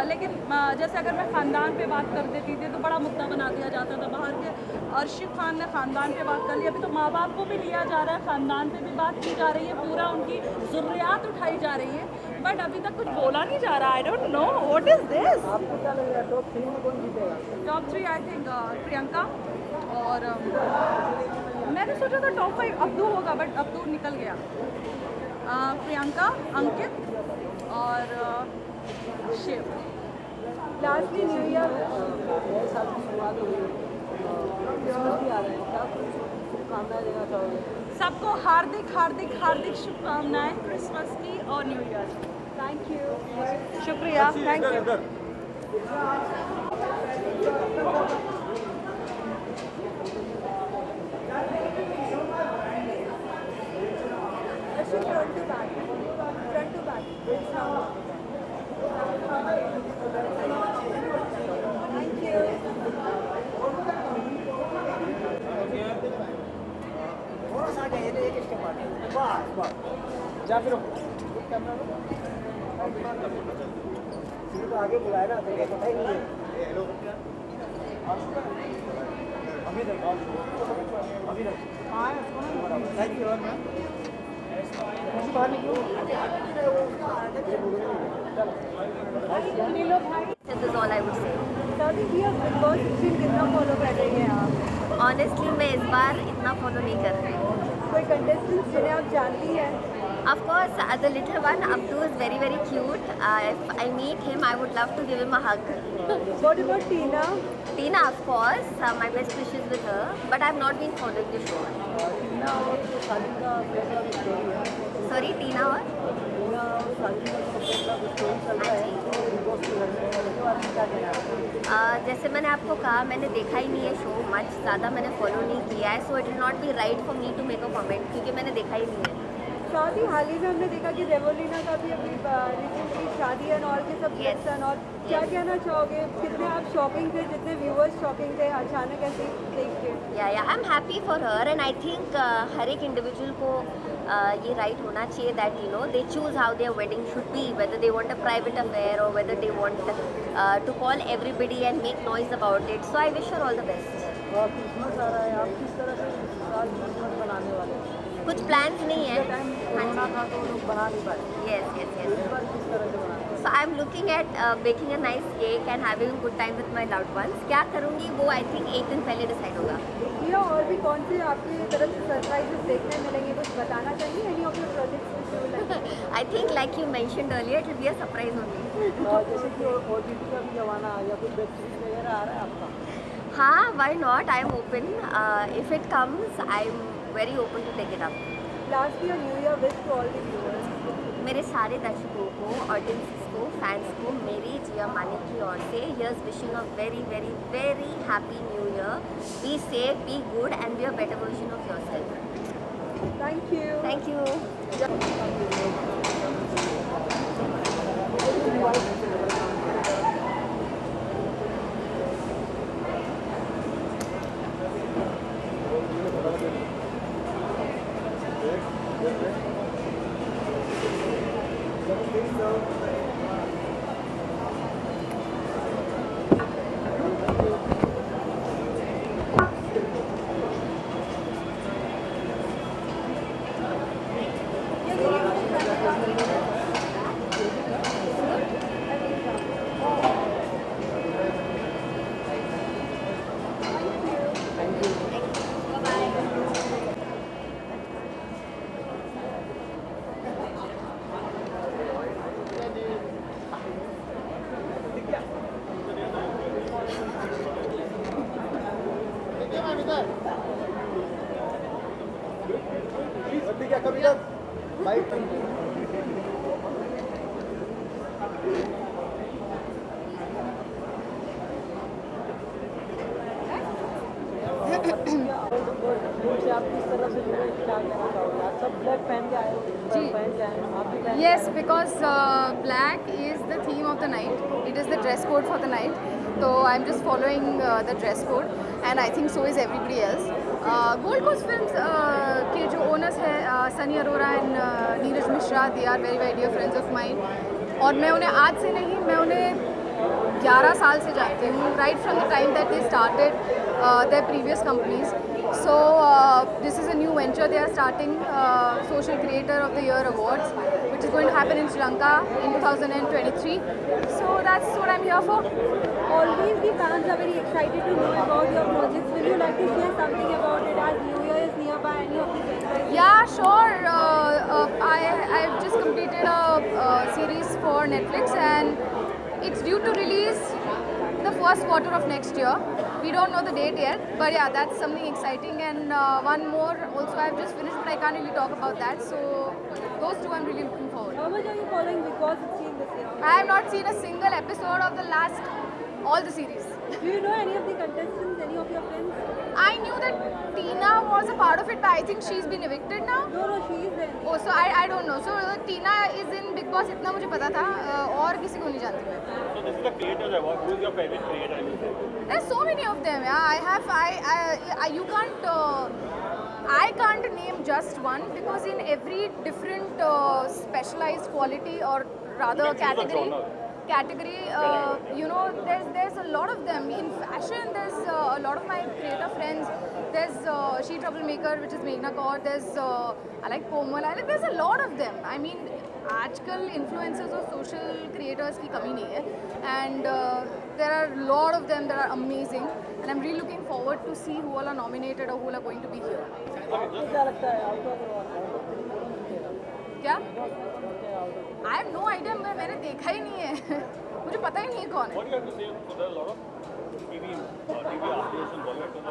लेकिन जैसे अगर मैं ख़ानदान पे बात कर देती थी तो बड़ा मुद्दा बना दिया जाता था बाहर के। अर्शिद खान ने ख़ानदान पे बात कर ली, अभी तो माँ बाप को भी लिया जा रहा है, ख़ानदान पे भी बात की जा रही है, पूरा उनकी ज़ुर्रियात उठाई जा रही है, बट अभी तक कुछ बोला नहीं जा रहा। I don't know what is this. आपको क्या लग रहा है टॉप 3 में कौन जीतेगा? टॉप 3 आई थिंक प्रियंका, और मैंने सोचा था टॉप 5 अब्दू होगा बट अब्दू निकल गया। प्रियंका, अंकित और शिव। लास्टली न्यू ईयर नए साल की शुरुआत हो गई, क्रिसमस भी आ रहा है, क्या कुछ शुभकामनाएं देना चाहोगे? सबको हार्दिक हार्दिक हार्दिक शुभकामनाएं क्रिसमस की और न्यू ईयर। Thank you. शुक्रिया, thank you. Front to back, front to back. Thank you. थोड़ा सा आगे एक स्टेप आगे, बस बस जा फिर कैमरा तो आगे बुलाया ना तो पता ही नहीं है। हेलो अभी तक थैंक यू मैम। बाहर निकलो। This is all I would say. सभी भैया बिग बॉस 16 कितना फॉलो कर रही हैं आप? Honestly, मैं इस बार इतना फॉलो नहीं कर रही। कोई कंटेस्टेंट जिन्हें आप जानती हैं? Of course, the little one, Abdu, is very, very cute. If I meet him, I would love to give him a hug. What about Tina? Tina, of course, my best wishes with her, but I've not been following the show. टीना और शादी का फैसला भी story है। Sorry, Tina और? टीना और शादी का फैसला भी स्टोरी चल रहा है, बिग बॉस के घर में, उसके बारे में क्या कहना है? जैसे मैंने आपको कहा, मैंने देखा ही नहीं है शो मच, ज़्यादा मैंने फॉलो नहीं किया है, so it will not be right for me to make a comment, क्योंकि मैंने देखा ही नहीं है। साथ ही हाल ही में हमने देखा कि रेवोलिना का भी अभी रिसेंटली शादी एंड ऑल के सब Yes. एंड और क्या कहना चाहोगे? कितने आप शॉकिंग थे, जितने व्यूअर्स शॉकिंग थे अचानक ऐसे देख के? या I am happy for her and I think हर एक इंडिविजुअल को ये राइट होना चाहिए that you know they choose how their wedding should be, whether they want a private affair और whether they want to call everybody and make noise about it, so I wish her all the best. और Christmas आ रहा है, आप किस तरह से इस साल क्रिसमस मनाने वाले हैं? कुछ प्लान्स नहीं है। कोरोना था तो लोग बना नहीं पाए, यस यस इस यस बार किस तरह से बनाते हैं? So I am looking at baking a nice cake and having a good time with my loved ones. क्या करूँगी वो आई थिंक एक दिन पहले डिसाइड होगा। या और भी कौन से आपकी तरफ से सरप्राइजेस देखने मिलेंगे, कुछ बताना चाहिए? Any of your projects? I think like you mentioned earlier, it will be a surprise only. जैसे कि OTT का भी जमाना आ गया, कोई वेब सीरीज वगैरह आ रहा है आपका? हाँ, why not, I am open, if it comes I am very open to take it up. Last year new year wish to all the viewers. मेरे सारे दर्शकों को, ऑडियंस को, फैंस को मेरी जिया मानिक की ओर से here's wishing a very very very happy new year. Be safe, be good and be a better version of yourself. Thank you. Thank you. क्या कभी से आप किस तरह से जुड़े क्या कहना चाहोगे? आप सब ब्लैक पहन के आए हो, पहन के आए हो, आप भी पहन Yes, because black is the theme of the night. It is the dress code for the night. So I'm just following the dress code, and I think so is everybody else. Gold Coast Films के जो owners है Sunny Arora and Neeraj Mishra, they are very dear friends of mine. और मैं उन्हें आज से नहीं, मैं उन्हें 11 साल से जानती हूँ, right from the time that they started their previous companies. So this is a new venture they are starting, Social Creator of the Year Awards, which is going to happen in Sri Lanka in 2023. So that's what I'm here for. Always the fans are very excited to know about your projects. Will you like to share something about it as New Year is nearby? Any of the celebrations? Yeah, sure. I've just completed a series for Netflix, and it's due to release the first quarter of next year. We don't know the date yet, but yeah, that's something exciting. And one more also I've just finished, but I can't really talk about that. So those two I'm really looking forward. How much are you following Bigg Boss 16 this year? I have not seen a single episode of the last, all the series. Do you know any of the contestants, any of your friends? I knew that Tina was a part of it, but I think she's been evicted now. No, she is there. Oh, so I don't know. So Tina is in Bigg Boss, इतना मुझे पता था, और किसी को नहीं जानती मैं. So this is the Creators Award. Who is your favorite creator? There's so many of them. Yeah, you can't. I can't name just one because in every different specialized quality or rather category, you know, there's a lot of them. In fashion, there's a lot of my creator friends. There's She Troublemaker, which is Meghna Kaur. There's I like Komal. There's a lot of them. I mean, आजकल influencers और social creators की कमी नहीं है, and there are a lot of them that are amazing, and I'm really looking forward to see who all are nominated or who all are going to be here. क्या लगता है out of क्या? I have no idea. मैंने देखा ही नहीं है. मुझे पता ही नहीं है कौन है. What do you have to say? So there are a lot of TV artists and Bollywood actors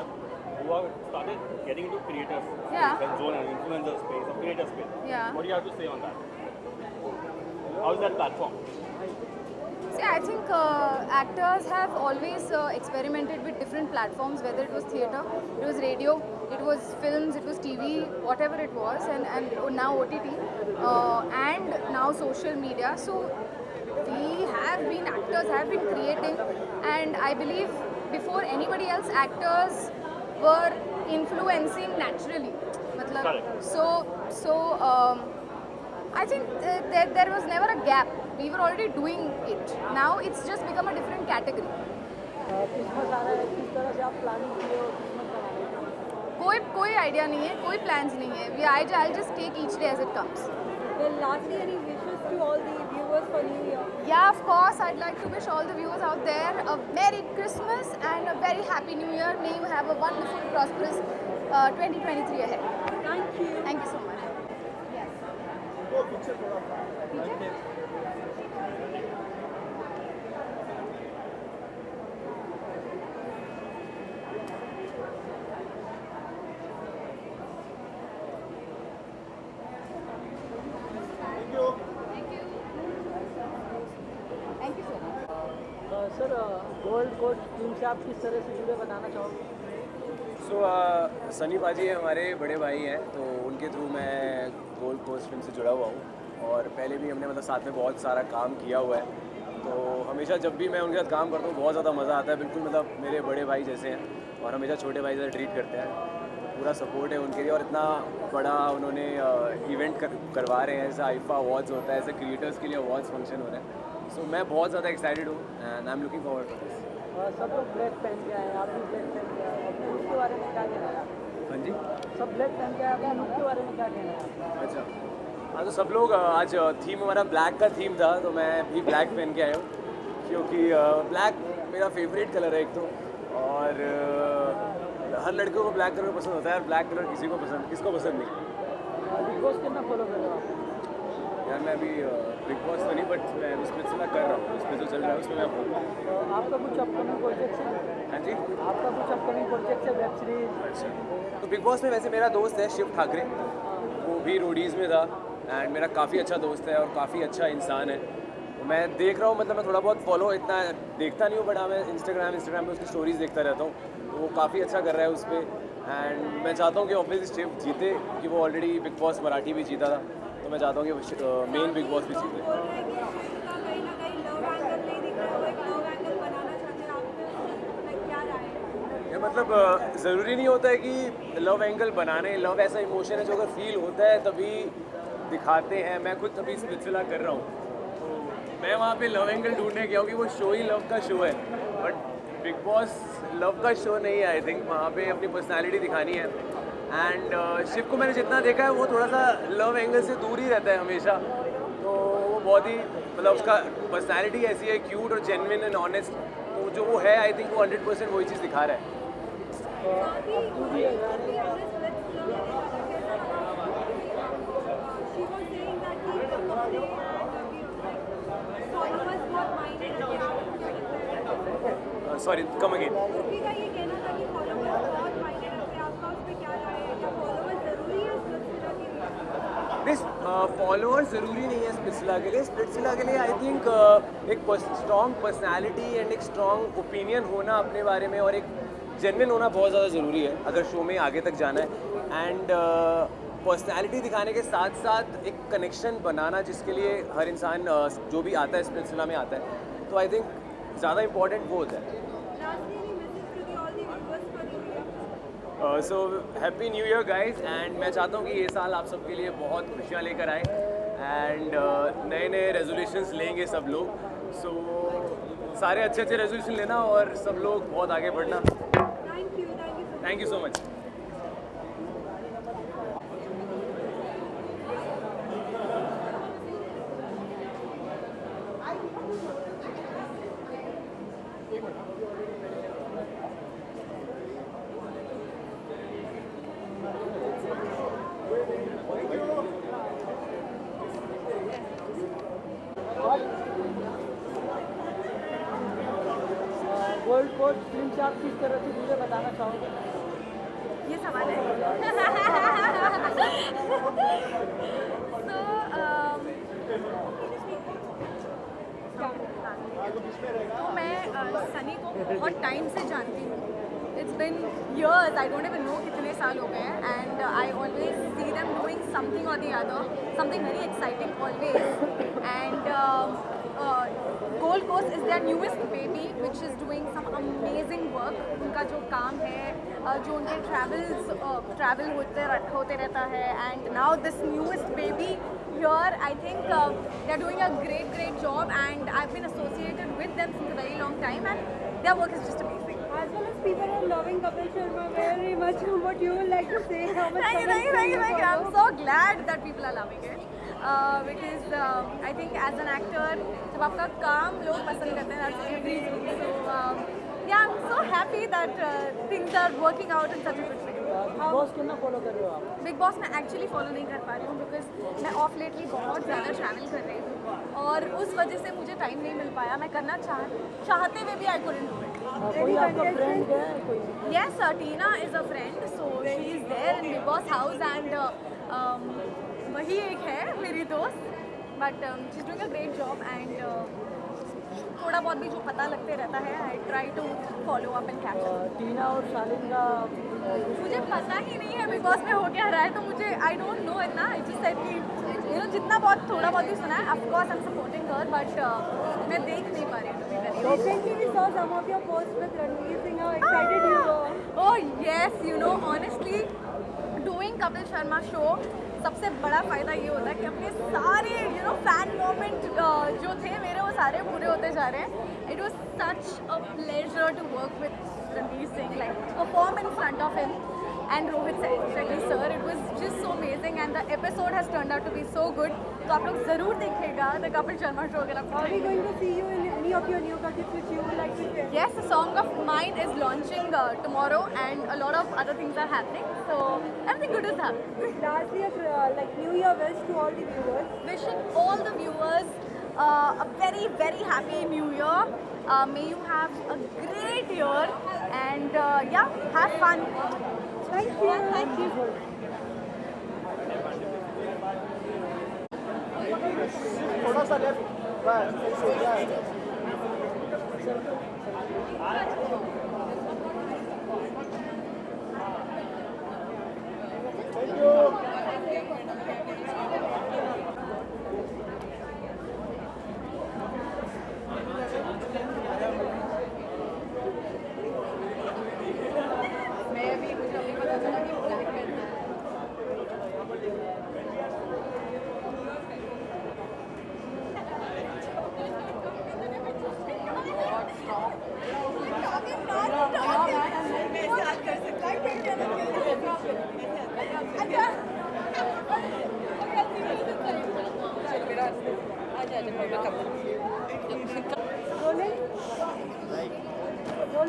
who have started getting into creators, Yeah. zone and influencer space, or creator space. Yeah. What do you have to say on that? How is that platform? See, I think actors have always experimented with different platforms, whether it was theatre, it was radio, it was films, it was TV, whatever it was, and now OTT, and now social media. So actors have been creating, and I believe before anybody else, actors were influencing naturally. I think there was never a gap. We were already doing it. Now it's just become a different category. Christmas आ रहा है, किस तरह से आप planning किए हो Christmas मनाने की? कोई आइडिया नहीं है, कोई प्लान्स नहीं है. I'll just take each day as it comes. Well, lastly, any wishes to all the viewers for New Year? Yeah, of course. I'd like to wish all the viewers out there a Merry Christmas and a very Happy New Year. May you have a wonderful, prosperous 2023 ahead. Thank you. Thank you so much. Thank you so much. Sir Gold Coast team से आप किस तरह से जुड़े बताना चाहोगे? सनी पाजी हमारे बड़े भाई हैं, तो उनके थ्रू मैं गोल्ड कोस्ट फिल्म से जुड़ा हुआ हूँ, और पहले भी हमने साथ में बहुत सारा काम किया हुआ है. तो हमेशा जब भी मैं उनके साथ काम करता हूँ बहुत ज़्यादा मज़ा आता है. बिल्कुल मेरे बड़े भाई जैसे हैं, और हमेशा छोटे भाई जैसे ट्रीट करते हैं. पूरा सपोर्ट है उनके लिए, और इतना बड़ा उन्होंने इवेंट करवा रहे हैं. ऐसा आईफा अवार्ड्स होता है, ऐसे क्रिएटर्स के लिए अवार्ड्स फंक्शन हो रहे हैं. सो मैं बहुत ज़्यादा एक्साइटेड हूँ, and I am looking forward to this. सब लोग ब्लैक पहन के आए, आप भी ब्लैक पहन के आए, अपने लुक के बारे में क्या कहना है? हाँ जी, सब ब्लैक पहन के आए, अपने लुक के बारे में क्या कहना है? अच्छा. हाँ, तो सब लोग आज थीम हमारा ब्लैक का थीम था, तो मैं भी ब्लैक पहन के आया हूँ, क्योंकि ब्लैक मेरा फेवरेट कलर है एक तो, और हर लड़कियों को ब्लैक कलर पसंद होता है, और ब्लैक कलर किसको पसंद नहीं. बिग बॉस कितना फॉलो कर रहे हो आप? यार मैं अभी बिग बॉस तो नहीं, बट मैं उसमें से मैं कर रहा हूँ, उसमें जो चल रहा है उसमें मैं बोल. आपका कुछ अपकमिंग प्रोजेक्ट है? हाँ जी, आपका कुछ अपकमिंग प्रोजेक्ट है, वेब सीरीज? अच्छा. तो बिग बॉस में वैसे मेरा दोस्त है शिव ठाकरे, वो भी रोडीज़ में था, एंड मेरा काफ़ी अच्छा दोस्त है और काफ़ी अच्छा इंसान है। तो मैं देख रहा हूँ, मतलब मैं थोड़ा बहुत फॉलो इतना देखता नहीं हूँ, बट हाँ मैं इंस्टाग्राम पे उसकी स्टोरीज देखता रहता हूँ। तो वो काफ़ी अच्छा कर रहा है उस पर, एंड मैं चाहता हूँ कि ऑब्वियसली शिफ्ट जीते, क्योंकि वो ऑलरेडी बिग बॉस मराठी भी जीता था, तो मैं चाहता हूँ कि मेन बिग बॉस भी जीते। ये मतलब ज़रूरी नहीं होता है कि लव एंगल बनाने, लव ऐसा इमोशन है जो अगर फील होता है तभी दिखाते हैं। मैं खुद अभी सिलसिला कर रहा हूँ, तो मैं वहाँ पे लव एंगल ढूंढने गया हूँ कि वो शो ही लव का शो है, बट बिग बॉस लव का शो नहीं है। आई थिंक वहाँ पे अपनी पर्सनालिटी दिखानी है, एंड शिव को मैंने जितना देखा है वो थोड़ा सा लव एंगल से दूर ही रहता है हमेशा। तो वो बहुत ही मतलब उसका पर्सनालिटी ऐसी है, क्यूट और जेन्युइन एंड ऑनेस्ट, तो जो वो है आई थिंक वो 100% वही चीज़ दिखा रहा है। Sorry, come again. फॉलोअर्स ज़रूरी नहीं है स्प्लिट्सविला के लिए। स्प्लिट्सविला के लिए आई थिंक एक स्ट्रॉन्ग पर्सनालिटी एंड एक स्ट्रॉन्ग ओपिनियन होना अपने बारे में और एक जेन्युइन होना बहुत ज़्यादा ज़रूरी है अगर शो में आगे तक जाना है। एंड पर्सनालिटी दिखाने के साथ साथ एक कनेक्शन बनाना, जिसके लिए हर इंसान जो भी आता है स्प्लिट्सविला में आता है, तो आई थिंक ज़्यादा इम्पॉर्टेंट वो होता है। So happy new year guys, and मैं चाहता हूँ कि ये साल आप सबके लिए बहुत खुशियाँ लेकर आए, एंड नए नए रेजोल्यूशंस लेंगे सब लोग। सो सारे अच्छे अच्छे रेजोल्यूशन लेना और सब लोग बहुत आगे बढ़ना। Thank you so much. Gold Coast film से आप किस तरह से मुझे बताना चाहोगे? ये सवाल है। तो मैं सनी को बहुत टाइम से जानती हूँ। It's been years, I don't even know कितने साल हो गए हैं, and I always see them doing something और the other, something very exciting always. And Gold Coast is their newest baby which is doing some amazing work. उनका जो काम है, जो उनके ट्रैवल होते रहता है, and now this newest baby here, I think they are doing a great job, and I've been associated with them since a very long time, and their work is just amazing. As well as people are loving Kapil Sharma very much. What you would like to say? How much? Thank you. I'm so glad that people are loving it, because I think as an actor, जब आपका काम लोग पसंद करते हैं, that's everything. So yeah, I'm so happy that things are working out in such a good way. Big Boss कितना follow कर रहे हो आप? बिग बॉस में एक्चुअली फॉलो नहीं कर पा रही हूँ, बिकॉज मैं ऑफ लेटली बहुत ज़्यादा ट्रैवल कर रही हूँ, और उस वजह से मुझे टाइम नहीं मिल पाया। मैं करना चाहते हुए भी आई कुडंट डू इट। कोई आपका फ्रेंड है कोई? Yes, Tina is a friend, so she is there in Big Boss house, and वही एक है मेरी दोस्त, but she's doing a great job, and थोड़ा बहुत भी जो पता लगते रहता है, I try to follow up and catch up. Tina और शालिन का मुझे पता ही नहीं है बिग बॉस में हो क्या रहा है, तो मुझे आई डोंट नो इतना। आई जस्ट सेड कि यू नो जितना बहुत थोड़ा बहुत भी सुना है, of course I am supporting her, but मैं देख नहीं पा रही हूँ। Recently we saw some of your posts with Ranveer Singh. How excited you were? Oh yes, you know honestly, doing Kapil Sharma show, सबसे बड़ा फ़ायदा ये होता है कि अपने सारे फैन मोमेंट जो थे मेरे, वो सारे पूरे होते जा रहे हैं। It was such a pleasure to work with Ranveer Singh, like perform in front of him and Rohit Shetty sir. It was just so amazing, and the episode has turned out to be so good. तो आप लोग ज़रूर देखिएगा the Kapil Sharma show अगर आप। Are we going to see you in any of your new projects which you would like to share? Yes, a song of mine is launching tomorrow, and a lot of other things are happening. So everything good is happening. Lastly, like New Year wish to all the viewers. Wishing all the viewers a very happy New Year. May you have a great year, and yeah, have fun. Thank you. Thank you.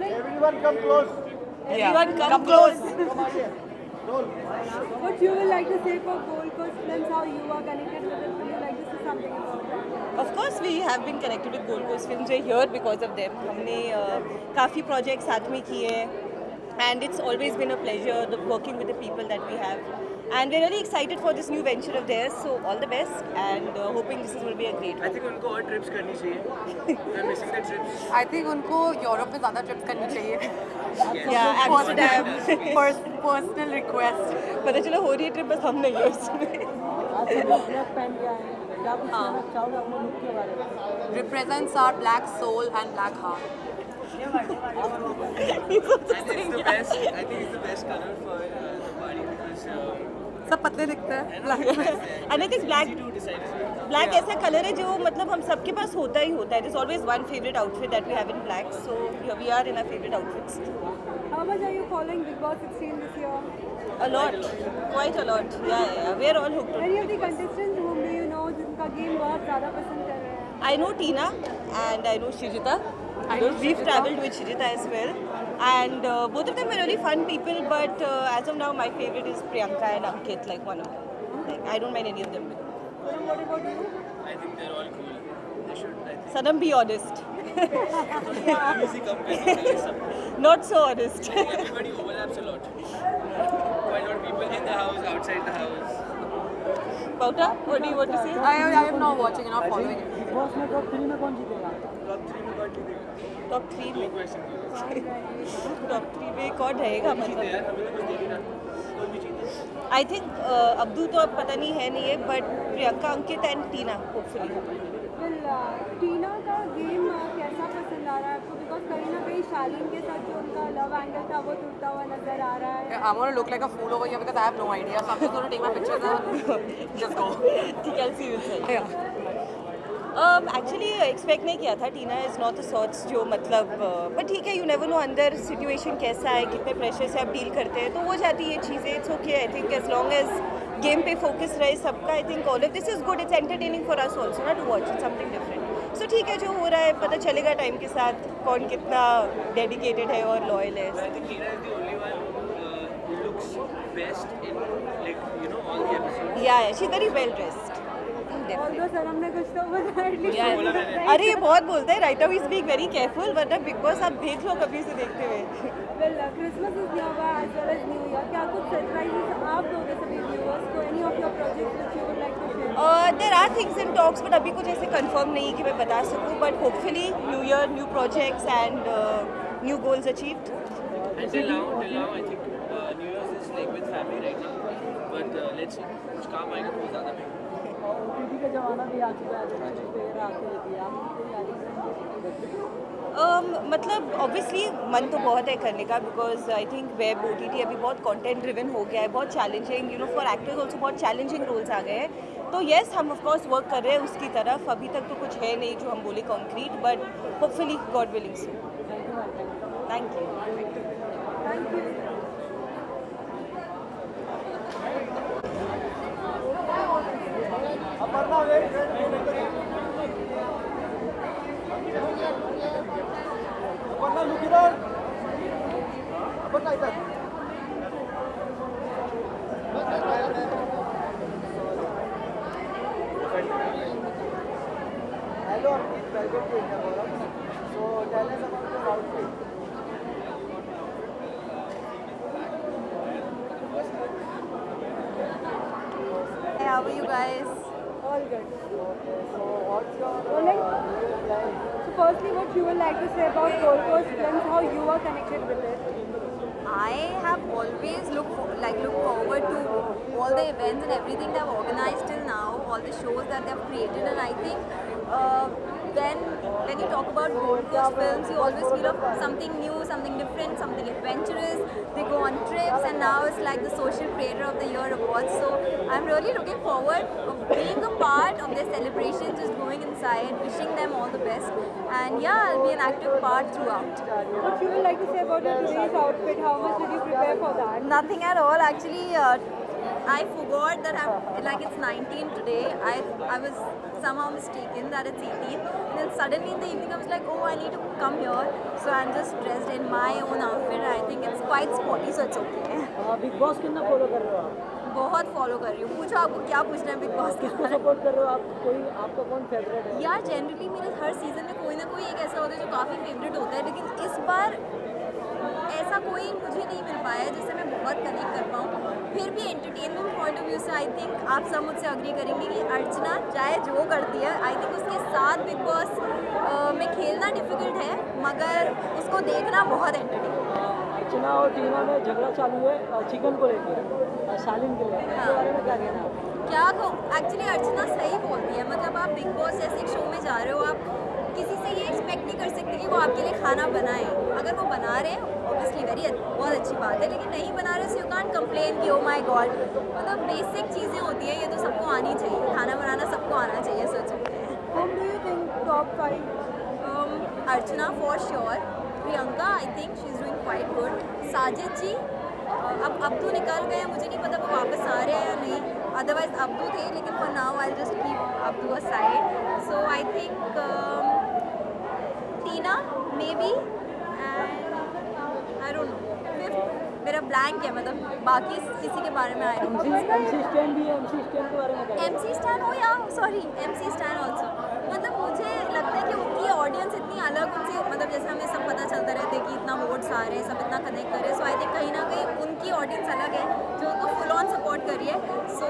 Everyone come close. Everyone come close. What you would like to say for Gold Coast Films, how you are connected with it? Would you like to say something about that? Of course, we have been connected with Gold Coast Films. We're here because of them. हमने काफ़ी projects साथ में किए हैं, and it's always been a pleasure working with the people that we have. And we're really excited for this new venture of theirs. So all the best, and hoping this is going to be a great one. I think उनको और trips करनी चाहिए. They're missing the trips. I think उनको Europe में ज़्यादा trips करनी चाहिए. Yeah, Amsterdam. Personal request. पता चला हो रही है trip बस हम नहीं है उसमें. आज सब ब्लैक पहन के आए हैं, क्या कुछ कहना चाहोगे अपने लुक के बारे में? Represents our black soul and black heart. And it's the best. I think it's the best color for the party because. सब पतले दिखते हैं. And I think black ऐसा कलर है जो मतलब हम सबके पास होता ही होता है. There's always one favorite outfit that we have in black, so here we are in our favorite outfits. How much are you following Big Boss 16 this year? A lot, quite a lot. Yeah. We are all hooked on. Any of the contestants whom do you know जिनका game बहुत ज़्यादा पसंद कर रहे हैं? I know Tina and I know Shrijita. We've travelled with Shrijita as well. And both of them are really fun people, but as of now, my favorite is Priyanka and Ankit, like one of them. Like, I don't mind any of them. What about you? I think they're all cool. They should. I think. Sanam, be honest. Easy competition. Not so honest. Everybody overlaps a lot. Quite a lot of people in the house, outside the house. Pauta, what do you want to say? I am not watching and not following it. Big boss में top 3 में कौन जीतेगा? Top 3 में Top 3 में कौन रहेगा मतलब? I think Abdu तो अब पता नहीं है but Priyanka, Ankit and Tina hopefully. Well, टीना का गेम कैसा पसंद आ रहा है आपको? बिकॉज कहीं ना कहीं शालीन के साथ जो उनका लव एंगल था वो टूटता हुआ नजर आ रहा है. I'm gonna look like a fool over here because I have no idea. So I'm just gonna take my pictures and just go. ठीक है, I'll see you inside. Yeah. Actually expect नहीं किया था. टीना इज़ नॉट द सॉर्ट्स जो मतलब but ठीक है, you never know अंदर सिचुएशन कैसा है, कितने प्रेशर से आप डील करते हैं, तो हो जाती है चीज़ें. It's okay. I think as long as game पे फोकस रहे सबका, I think all of this is good. It's entertaining for us also ना to watch it something different. So ठीक है, जो हो रहा है पता चलेगा टाइम के साथ कौन कितना डेडिकेटेड है और लॉयल है. I think Tina is the only one who looks best in all the episodes. या she is very well dressed. Although सनम ने कुछ तो बताया एटलीस्ट. अरे ये बहुत बोलते हैं. Right now we speak very careful, वरना बिग बॉस आप देख लो कभी से देखते हुए. Well, Christmas is nearby as well as New Year. क्या कुछ सरप्राइजेस आप दोगे सभी व्यूअर्स को? Any of your projects which you would like to share? There are things in talks, but अभी कुछ ऐसे कंफर्म नहीं कि मैं बता सकूं. But hopefully new year, new projects and new goals achieved. And till now, I think New Year's is like with family right now. But let's see, कुछ काम आएगा तो ज़्यादा बेहतर. OTT का जमाना भी आ चुका है, वेब वगैरह आती रहती है. आप तैयारी मतलब ऑब्वियसली मन तो बहुत है करने का, because I think web OTT अभी बहुत कंटेंट ड्रिवन हो गया है, बहुत चैलेंजिंग फॉर एक्टर्स ऑल्सो बहुत चैलेंजिंग रोल्स आ गए हैं. तो येस, हम ऑफकोर्स वर्क कर रहे हैं उसकी तरफ. अभी तक तो कुछ है नहीं जो हम बोले concrete, but hopefully God willing so. Thank you. Aparna, wait. Aparna, look here. Aparna, इधर. Hello, Ankit. Welcome to India Forum. So, tell us about your outfit. How are you guys? All good. So what's your So like, plan? so firstly, what you would like to say about Gold Coast Films, how you are connected with it? I have always looked forward to all the events and everything they've organized till now, all the shows that they've created, and I think when you talk about Gold Coast Films, you always feel of something new, something different, something adventurous. They go on trips, and now it's like the Social Creator of the Year awards. So I'm really looking forward of being a part of their celebration, just going inside, wishing them all the best, and yeah, I'll be an active part throughout. What you would like to say about your today's outfit? How much did you prepare for that? Nothing at all. Actually, I forgot that it's 19 today. I was somehow mistaken that it's 18. And then suddenly in the evening I was like, oh, I need to come here. So I'm just dressed in my own outfit. I think it's quite sporty, so it's okay. Big Boss कितना follow कर रहे हो आप? बहुत follow कर रही हूँ. पूछो आपको क्या पूछना है बिग बॉस के किसको बारे में. सपोर्ट कर रहे हो आप? कोई आपका कौन फेवरेट है? यार जनरली मेरे हर सीज़न में कोई ना कोई एक ऐसा होता है जो काफ़ी फेवरेट होता है, लेकिन इस बार ऐसा कोई मुझे नहीं मिल पाया है जिससे मैं बहुत कनेक्ट कर पाऊँ. फिर भी एंटरटेनमेंट पॉइंट ऑफ व्यू से आई थिंक आप सब मुझसे अग्री करेंगे कि अर्चना चाहे जो करती है, आई थिंक उसके साथ बिग बॉस में खेलना डिफिकल्ट है, मगर उसको देखना बहुत एंटरटेनिंग. अर्चना और टीना में झगड़ा चालू है चिकन को लेकर, शालीन के लिए. इसके बारे में क्या कहना है? क्या एक्चुअली अर्चना सही बोलती है. मतलब आप बिग बॉस जैसे एक शो में जा रहे हो, आप किसी से ये एक्सपेक्ट नहीं कर सकते कि वो आपके लिए खाना बनाए. अगर वो बना रहे हैं ऑब्वियसली बहुत अच्छी बात है, लेकिन नहीं बना रहे सो यू कांट कंप्लेन कि ओ माय गॉड. मतलब बेसिक चीज़ें होती हैं, ये तो सबको आनी चाहिए. खाना बनाना सबको आना चाहिए. सोच सकते हैं. Whom do you think top 5? Archana for sure. Priyanka, I think she's doing quite good. Sajid जी, अब अब्दू निकल गए हैं, मुझे नहीं पता वो वापस आ रहे हैं या नहीं. अदरवाइज अब्दू थे, लेकिन for now I just keep Abdu aside. So I think Tina may be and I don't know. मेरा ब्लैंक है, मतलब बाकी किसी के बारे में I don't know. MC stand भी है. MC स्टैन के बारे में क्या? MC स्टैन हो या सॉरी MC स्टैन ऑल्सो. मतलब मुझे लगता है कि उनकी ऑडियंस इतनी अलग उनसे, मतलब जैसे हमें सब पता चलता रहता है कि इतना वोट्स आ रहे हैं, सब इतना कनेक्ट कर रहे हैं. सो आई थिंक कहीं ना कहीं उनकी ऑडियंस अलग है जो उनको फुल ऑन सपोर्ट कर रही है. सो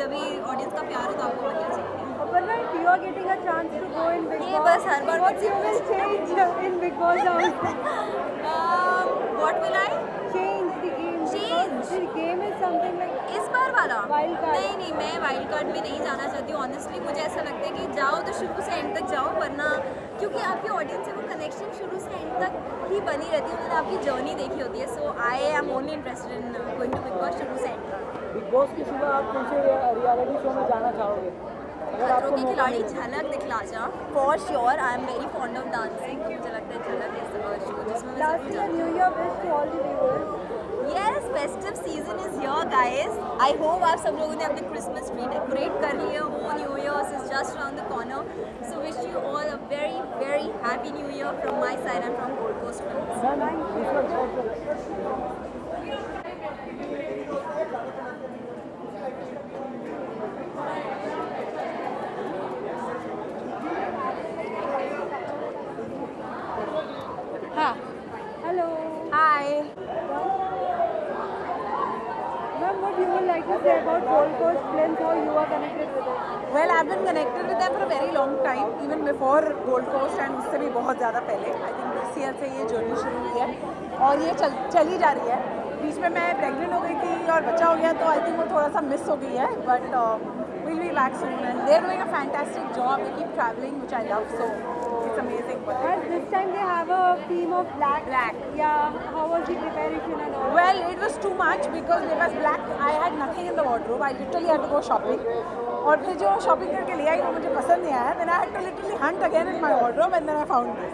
जब भी ऑडियंस का प्यार हो तो आपको बनना चाहिए. Aparna, if you are getting a chance to go in Big ये Boss, बस हर बार what you will change in Big Boss house? What will I Change the game. Change? The game is something like इस बार वाला? Wild card. नहीं, मैं wild card में नहीं जाना चाहती हूँ. ऑनेस्टली मुझे ऐसा लगता है कि जाओ तो शुरू से एंड तक जाओ, वरना क्योंकि आपकी ऑडियंस से वो कनेक्शन शुरू से एंड तक ही बनी रहती है. उन्होंने आपकी जर्नी देखी होती है. So I am only interested in going to Bigg Boss शुरू से एंड तक. बिग बॉस के सिवा आप कौन से रियलिटी शो में जाना चाहोगे? अगर आपको खतरों के मौका खिलाड़ी मिले. झलक दिखला जा for sure. I am very fond of dancing, तो मुझे लगता है झलक इज शो जिसमें मैं last जरूर year जाऊँ. New Year wish to all the viewers. Yes, festive season is here, guys. I hope आप सब लोगों ने अपने क्रिसमस ट्री डेकोरेट कर लिए हो. New Year's is just around the corner. So wish you all a very, very happy New Year from my side and from Gold Coast Films. Ma'am, visual. हाँ. Hello. Hi. Ma'am, what you would like to say about Gold Coast Films, how you are connected with it? Well, I've been connected with them for a very long time, even before Gold Coast and उससे भी बहुत ज़्यादा पहले. I think this year से ये journey शुरू हुई है और ये चली जा रही है. बीच में मैं प्रेग्नेंट हो गई थी और बच्चा हो गया, तो आई थिंक वो थोड़ा सा मिस हो गई है. But we'll be back soon and they're doing a fantastic job. They keep traveling, which I love, so it's amazing. And this time they have a theme of black. Black. Yeah. How was the preparation and all? Well, it was too much because it was black. I had nothing in the wardrobe. I literally had to go shopping. और फिर जो shopping करके ले आई वो मुझे पसंद नहीं आया. Then I had to literally hunt again in my wardrobe and then I found this.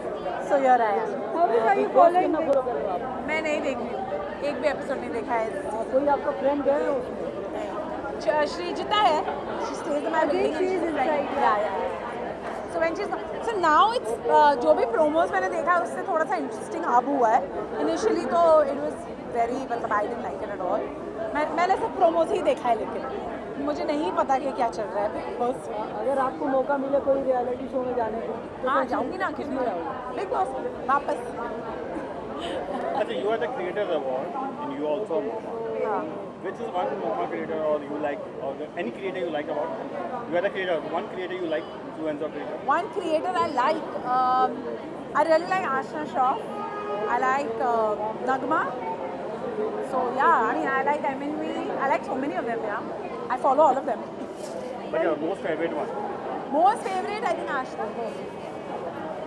So here I am. How are you following कितना this? फॉलो कर रहे हो आप? मैं नहीं देख रही हूँ, एक भी एपिसोड नहीं देखा है. कोई आपका फ्रेंड गए हैं उसमें? Shrijita है. She stays in my building. and she is she's inside, like, yeah. So when she's so now it's जो भी promos मैंने देखा है उससे थोड़ा सा इंटरेस्टिंग अब हुआ है. Initially तो it was very, मतलब I didn't like it at all. मैंने सब promos ही देखा है, लेकिन मुझे नहीं पता कि क्या चल रहा है बिग बॉस. अगर आपको मौका मिले कोई रियलिटी शो में जाने को, तो हाँ कौन सी- जाऊँगी ना, किसमें जाओगे? बिग बॉस वापस. as you are the Creators Award and you also MoMA. Which is one MoMA creator or you like, or any creator you like about? You are the creator. One creator you like, influencer creator. One creator I like, I really like Ashna Shroff. I like Nagma. So yeah, I mean I like MNV. I like so many of them. Yeah, I follow all of them. But your most favorite one? Most favorite, I think Ashna.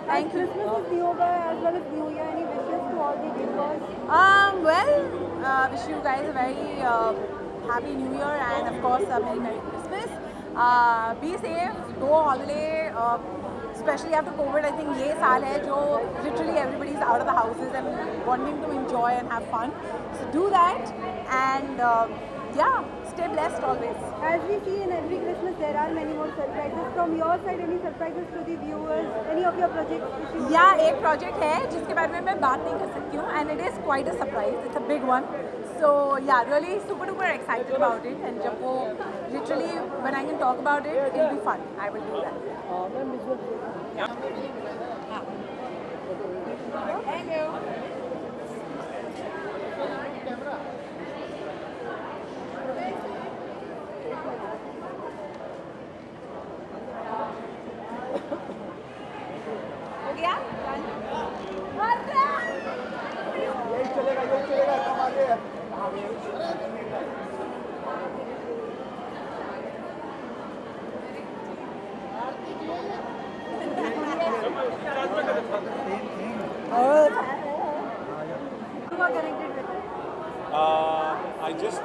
Thank you. Christmas is over as well as New Year. Any wishes to all the viewers? Wish you guys a very happy New Year and of course a very Merry Christmas. Be safe, go holiday, especially after COVID. I think ये साल है जो literally everybody is out of the houses and wanting to enjoy and have fun. So do that and yeah, stay blessed always. As we see in every Christmas, there are many more surprises. From your side, any surprises to the viewers? Any of your projects? Yeah, एक project है जिसके बारे में मैं बात नहीं कर सकती हूँ and it is quite a surprise. It's a big one. So yeah, really super duper excited about it and जब वो literally when I can talk about it, it'll be fun. I will do that. Thank you. हो गया? I just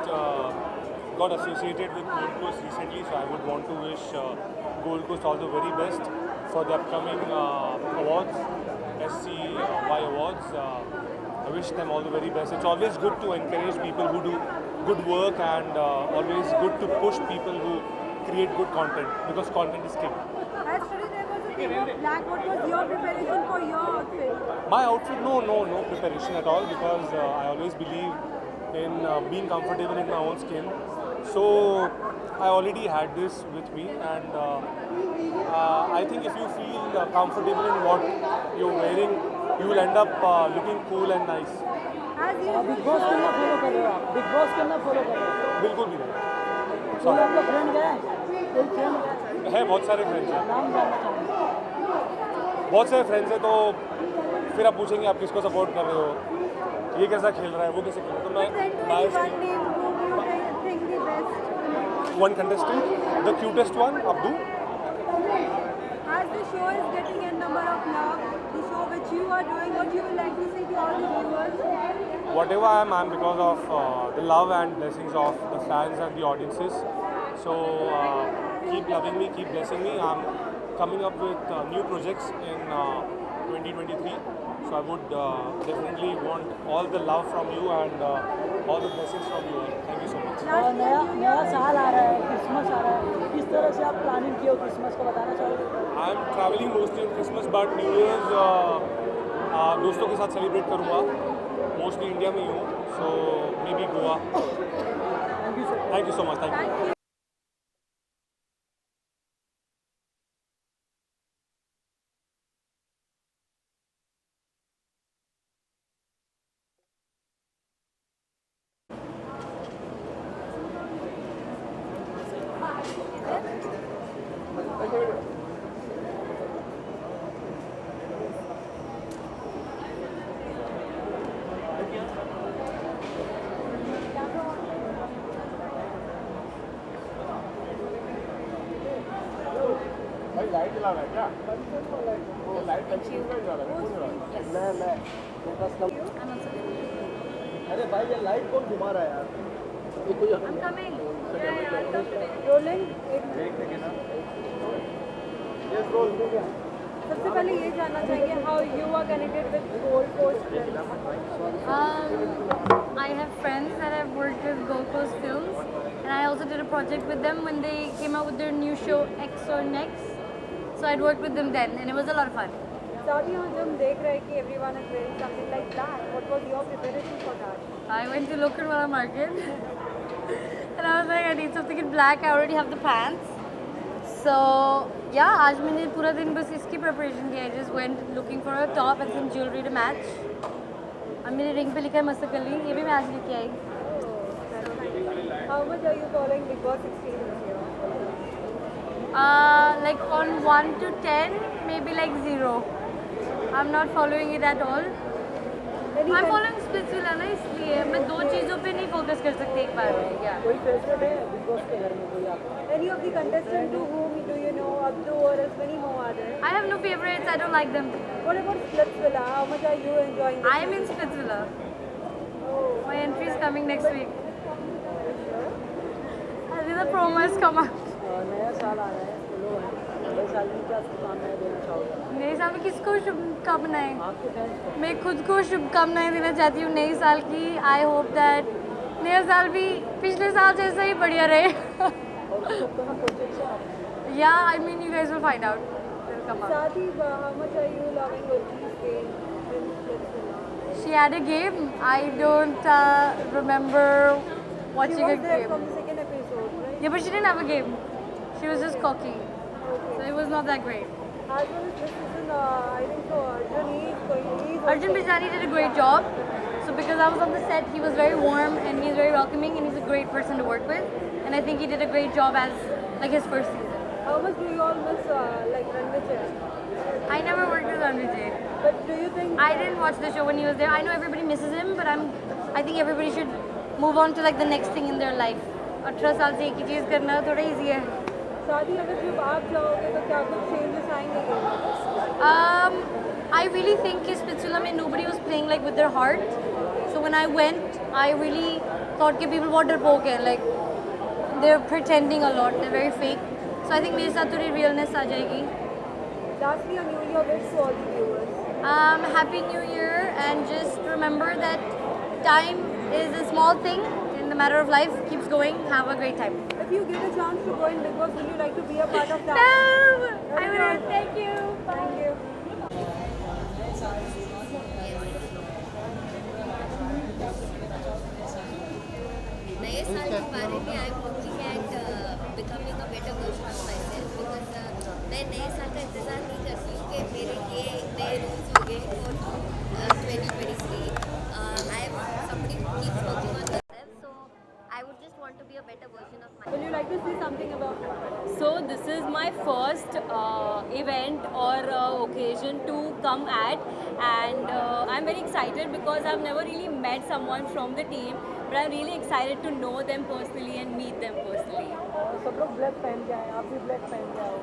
got associated with Gold Coast recently, so I would want to wish Gold Coast all the very best for the upcoming awards, SCY awards. I wish them all the very best. It's always good to encourage people who do good work and always good to push people who create good content because content is king. As today there was a theme of black. What was your preparation for your outfit? My outfit, no preparation at all because I always believe in being comfortable in my own skin. So I already had this with me and I think if you feel comfortable in what you're wearing, you will end up looking cool and nice. As you big Boss कितना follow कर रहे हो आप? बिग बॉस कितना follow कर रहे हो? बिल्कुल भी नहीं. कोई आपका फ्रेंड गया है? कोई फ्रेंड है, बहुत सारे फ्रेंड्स हैं. नाम जानना चाहूँगा. बहुत सारे फ्रेंड्स हैं तो फिर आप पूछेंगे आप किसको सपोर्ट कर रहे हो, ये कैसा खेल रहा है, वो कैसे खेल रहा है, तो मैं biased one name whom you think the best? one contestant, the cutest one, Abdu. As the show is getting a number of love, the show which you are doing, what you would like to say to all the viewers? Whatever I am, I'm because of the love and blessings of the fans and the audiences. So keep loving me, keep blessing me. I'm coming up with new projects in 2023. So I would definitely want all the love from you and all the blessings from you. Thank you so much. और नया साल आ रहा है, Christmas आ रहा है. किस तरह से आप प्लानिंग किए हो क्रिसमस को बताना चाहोगे? I'm traveling mostly on Christmas, but New Year's दोस्तों के साथ सेलिब्रेट करूँगा. Mostly इंडिया में ही हूँ, so maybe Goa. Thank you so much. Thank you. Light जला रहा है क्या? वो लाइट अच्छी जला रहा है. मैं अरे भाई ये लाइट कौन घुमा रहा है यार? I'm coming. Rolling. Yes, roll. सबसे पहले ये जानना चाहेंगे how you are connected with Gold Coast Films. I have friends that have worked with Gold Coast Films, and I also did a project with them when they came out with their new show X or Next. So I'd worked with them then, and it was a lot of fun. साथ ही हम जब देख रहे हैं कि everyone is wearing something like that. What was your preparation for that? I went to Lokhandwala Market, and I was like, I need something in black. I already have the pants. So yeah, आज मैंने पूरा दिन बस इसकी preparation की. I just went looking for a top and some jewelry to match. और मेरी ring पे लिखा है मस्तकली, ये भी मैं आज लेके आई. How much are you following Big Boss 16 this year? Like on 1 to 10, maybe like 0. I'm not following it at all. I'm following Splitsvilla ना, इसलिए मैं दो चीज़ों पे नहीं फोकस कर सकती एक बार में. Yeah. कोई फेवरेट है बिग बॉस के घर में कोई आपका? Any of the contestants to whom do you know up to, or as many more are there? I have no favorites. I don't like them. What about Splitsvilla? How much are you enjoying this I am in Splitsvilla. My entry is coming next week. I think the promo has come out. नया साल आ रहा है, तो लोग हैं नए साल में क्या शुभकामनाएं देना चाहोगे? नए साल में किसको शुभकामनाएं? आपके फैंस को? मैं खुद को शुभकामनाएं देना चाहती हूँ नए साल की. आई होप दैट नया साल भी पिछले साल जैसा ही बढ़िया रहे. या I mean you guys will find out. साथ ही how much are you loving Urji's game in Splitsvilla? She had a game. I don't remember watching She a was there game. from the second episode, right? Yeah, but she didn't have a game. She was just cocky. So it was not that great. As well as this season, I think so. Arjun Bijani did a great job. So because I was on the set, he was very warm and he's very welcoming and he's a great person to work with. And I think he did a great job as like his first season. How much do you all miss like Ranvir? I never worked with Ranvir. But do you think I didn't watch the show when he was there. I know everybody misses him, but I think everybody should move on to like the next thing in their life. 18 साल से एक ही चीज़ करना थोड़ा easy है. शादी अगर सिर्फ आप जाओगे तो क्या कुछ changes आएंगे? I really think कि Splitsvilla में nobody was playing like with their heart. So when I went, I really thought कि people बहुत डरपोक है, like they're pretending a lot, they're very fake. So I think मेरे साथ थोड़ी realness आ जाएगी. Lastly, a New Year wish to all the viewers. Happy New Year, and just remember that time is a small thing in the matter of life. Keeps going. Have a great time. If you get a chance to go in Big Boss, would you like to be a part of that? No, I wouldn't. Thank you. Thank you. नए साल के बारे में आई am looking eight becoming a better version of my self because मैं नए साल का इंतज़ार नहीं करती हूँ कि मेरे ये नए रूल्स हो गए for 2023. I am somebody who keeps working on themselves, so I would just want to be a better version of my. Would you like to say something about it? So this is my first event or occasion to come at, and I'm very excited because I've never really met someone from the team, but I'm really excited to know them personally and meet them personally. सब लोग black पहन के आए, आप भी black पहन के आओ.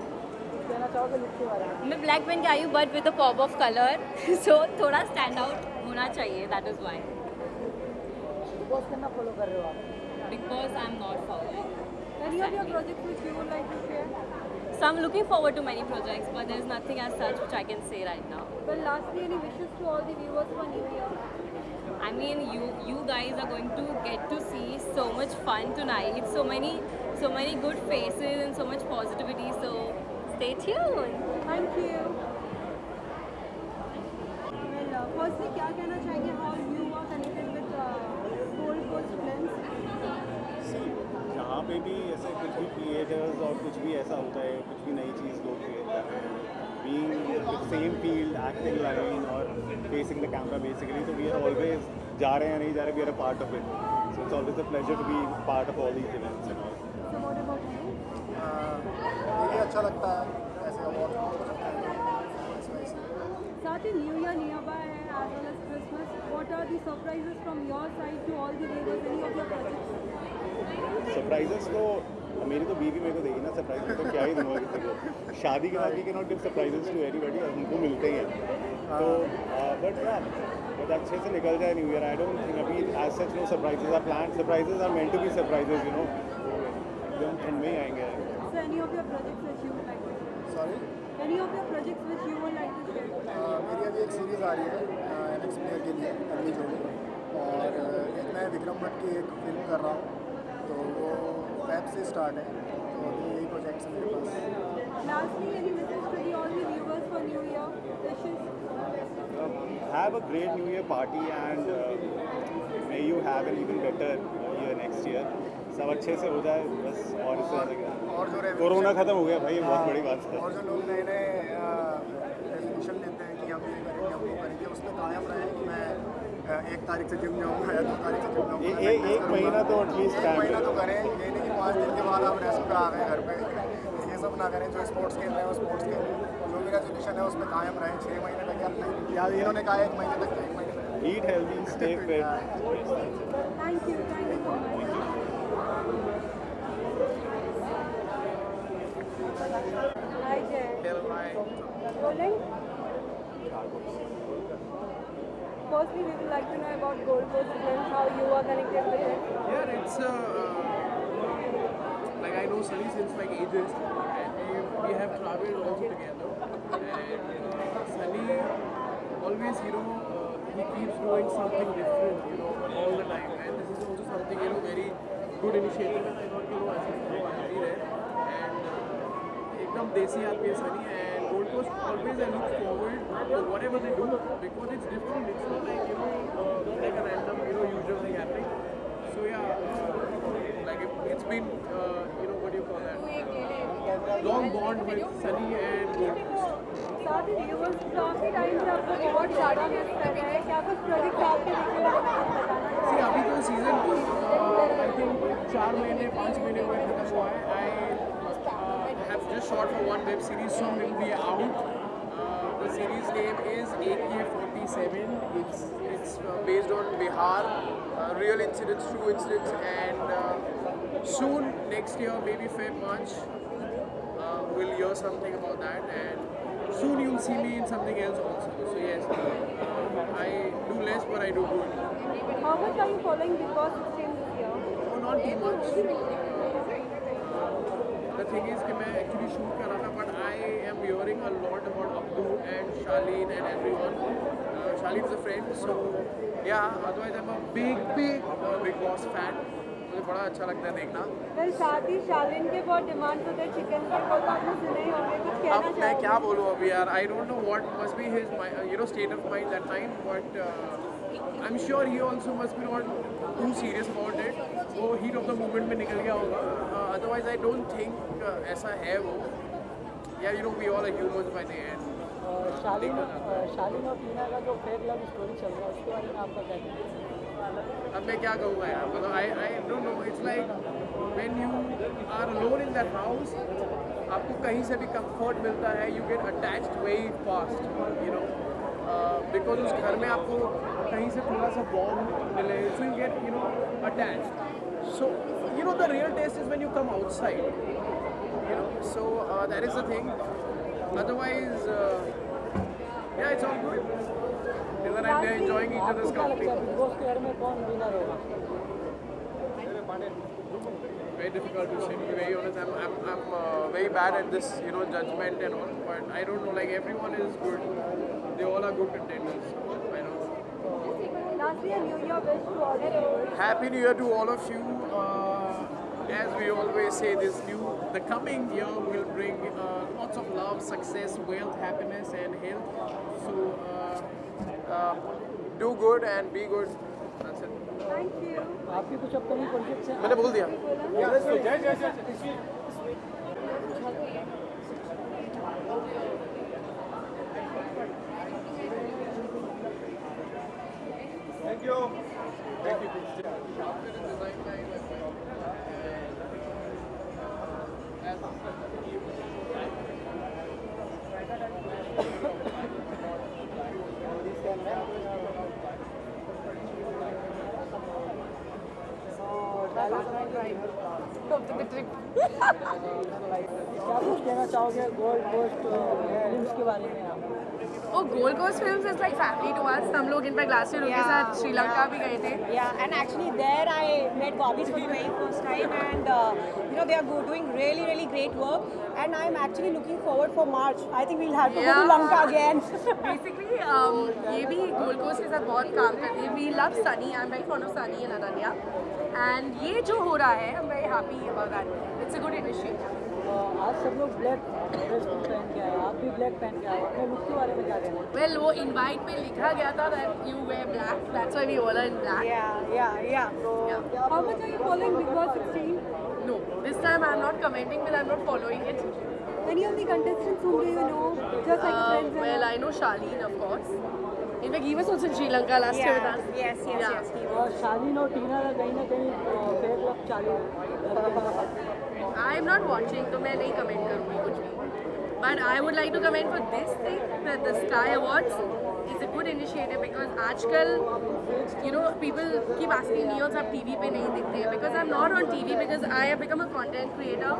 कहना चाहोगे लुक के बारे में? मैं ब्लैक पहन के आई हूँ but with a pop of colour, so थोड़ा स्टैंड आउट होना चाहिए, that is why. Bigg Boss कितना फॉलो कर रहे हो आप? Because I'm not following. Any of your projects which you would like to share? So I'm looking forward to many projects, but there's nothing as such which I can say right now. Well, lastly, any wishes to all the viewers for New Year? I mean, you guys are going to get to see so much fun tonight. So many good faces and so much positivity. So stay tuned. Thank you. Well, firstly, क्या कहना चाहेंगे how you are connected with Gold Coast Films? यहाँ पे भी ऐसे कुछ भी creators और कुछ भी ऐसा होता है, कुछ भी नई चीज़ लोग क्रिएट करते हैं, being same field, acting line और फेसिंग द कैमरा बेसिकली, तो वी आर ऑलवेज जा रहे हैं नहीं जा रहे, we are a part of it. So it's always a pleasure to be part of all these events and all. So what about you? मुझे अच्छा लगता है ऐसे अवार्ड. साथ ही New Year nearby है as well as Christmas. What are the surprises from your side to all the viewers? Any of your projects? Surprises तो मेरी तो बीवी मेरे को देगी ना सरप्राइज, तो क्या ही दूंगा किसी को. शादी के बाद we can not give surprises to anybody, हमको मिलते ही हैं. तो बट अच्छे से निकल जाए new year. I don't think अभी as such no surprises are plan. Surprises are meant to be surprises, you know, एकदम ठंड में ही आएंगे. So any of your projects which you would like to share? Sorry. Any of your projects which you would like to share? मेरी अभी एक series आ रही है MX player के लिए, अगली जोड़ी, और एक मैं विक्रम भट्ट की एक फिल्म कर रहा हूँ, तो वो वेब से स्टार्ट है. तो अभी यही प्रोजेक्ट्स हैं मेरे पास. Lastly, any message to all the viewers for New Year wishes? Have a great New Year party and may you have an even better year next year. सब अच्छे से हो जाए बस, और इससे ज़्यादा क्या. और जो कोरोना ख़त्म हो गया भाई, ये बहुत बड़ी बात है. और जो लोग नए रेजोल्यूशन लेते हैं कि हम ये करेंगे, हम वो करेंगे, उसमें कायम रहें कि मैं 1 तारीख से जिम जाऊँगा या 2 तारीख से जिम जाऊँगा। एक महीना तो एटलीस्ट एक महीना तो करें, ये नहीं कि 5 दिन के बाद आप रेस्ट पे आ गए घर पे। ये सब ना करें, जो स्पोर्ट्स खेल रहे हैं वो स्पोर्ट्स खेलें, जो भी रेजोल्यूशन है उसमें कायम रहें। 6 महीने तक या इन्होंने कहा 1 महीने तक, 1 महीने तक। Eat healthy, stay fit. Thank you so much. Hi Jay. Rolling. Firstly, we would like to know about Gold Coast Films, how you are connected with it. Yeah, it's like I know Sunny since like ages, and we have traveled also together. And Sunny always, he keeps doing something different, all the time. And this is also something, very good initiative. And I thought, I should go ahead there. And एकदम देसी आदमी है Sunny, and Gold Coast always I look forward to whatever they do because it's different. It's not like like a random usual thing happening. So yeah, like it's been what do you call that? Long bond with Sunny and Gold Coast. साथ ही viewers काफी time से आपको बहुत ज़्यादा miss कर रहे हैं, क्या कुछ प्रोजेक्ट आपके देखने वाले हैं बताना See, चाहिए? अभी तो सीजन I think 4 महीने 5 महीने हुए खत्म हुआ है. I have just shot for one web series, soon it will be out. The series name is AK-47. It's based on Bihar, real incidents, true incidents, and soon next year, maybe Feb, March, we'll hear something about that, and soon you'll see me in something else also. So yes, I do less, but I do good. How much are you following Big Boss 16 this year? Oh, not too much. The thing is कि मैं actually shoot कर रहा था, but I am hearing a lot about Abdu and Shaleen and everyone. Shaleen is a friend, so yeah. Otherwise, I'm a big Big Boss fan. मुझे बड़ा अच्छा लगता है देखना. फिर साथ ही शालीन के बहुत डिमांड होते हैं चिकन के, वो तो आपने सुने ही होंगे, कुछ कहना अब मैं चाहोगे? क्या बोलूँ अभी यार, I don't know what must be his state of mind that time, but I'm sure he also must be not too serious about it. वो heat of the moment में निकल गया होगा. Otherwise I don't think ऐसा है वो. Yeah, we all are humans by the end. शालीन और टीना का जो फेक लव स्टोरी चल रहा है उसके बारे में आपका क्या कहना है? अब मैं क्या कहूँगा यार, मतलब I don't know. It's like when you are alone in that house, आपको कहीं से भी comfort मिलता है. You get attached very fast, because उस घर में आपको कहीं से थोड़ा सा bond मिले, so you get attached. So the real taste is when you come outside, so that is the thing. Otherwise yeah, it's all good. Till then I'm enjoying each other's company. Big boss के घर में कौन winner होगा? Very difficult to say, to be very honest. I'm very bad at this judgment and all, but I don't know, like everyone is good. They all are good contenders. I know. Lastly, a New Year wish to all of you. Happy New Year to all of you. As we always say, the coming year will bring lots of love, success, wealth, happiness, and health. So do good and be good. That's it. Thank you. आपकी कुछ upcoming projects हैं? मैंने बोल दिया. Thank you. क्या कुछ कहना चाहोगे गोल्ड कोस्ट फिल्म्स के बारे में आप? Oh, Gold Coast Films is like family to us. हम लोग in fact last year उनके साथ श्रीलंका भी गए थे. Yeah, and actually there I met Bobbies for the very first time, and they are doing really great work, and I'm actually looking forward for March. I think we'll have to go to Lanka again. Basically, ये भी Gold Coast के साथ बहुत काम करते हैं. We love Sunny. I'm very fond of Sunny and Ananya. And ये जो हो रहा है, I'm very happy about that. It's a good initiative. आज सब लोग ब्लैक ड्रेस पहन के आए, आप भी ब्लैक पहन के आए, अपने लुक के बारे में क्या कहना है? Well, वो invite पे लिखा गया था that you wear black. That's why we all are in black. Yeah. How much are you following Big Boss 16? No, this time I'm not commenting, but I'm not following it. Any of the contestants whom do you know? Just like friends. Well, I know Shaleen, of course. In fact, he was also in Sri Lanka last year with us. Yes, yes, Yeah. yes. और शालीन और टीना का कहीं ना कहीं fair love चालू है. I am not watching, तो मैं नहीं कमेंट करूँगी कुछ भी. But I would like to comment for this thing that the Sky Awards is a good initiative because आजकल people keep asking me also आप TV पे नहीं दिखते हैं because I'm not on TV because I have become a content creator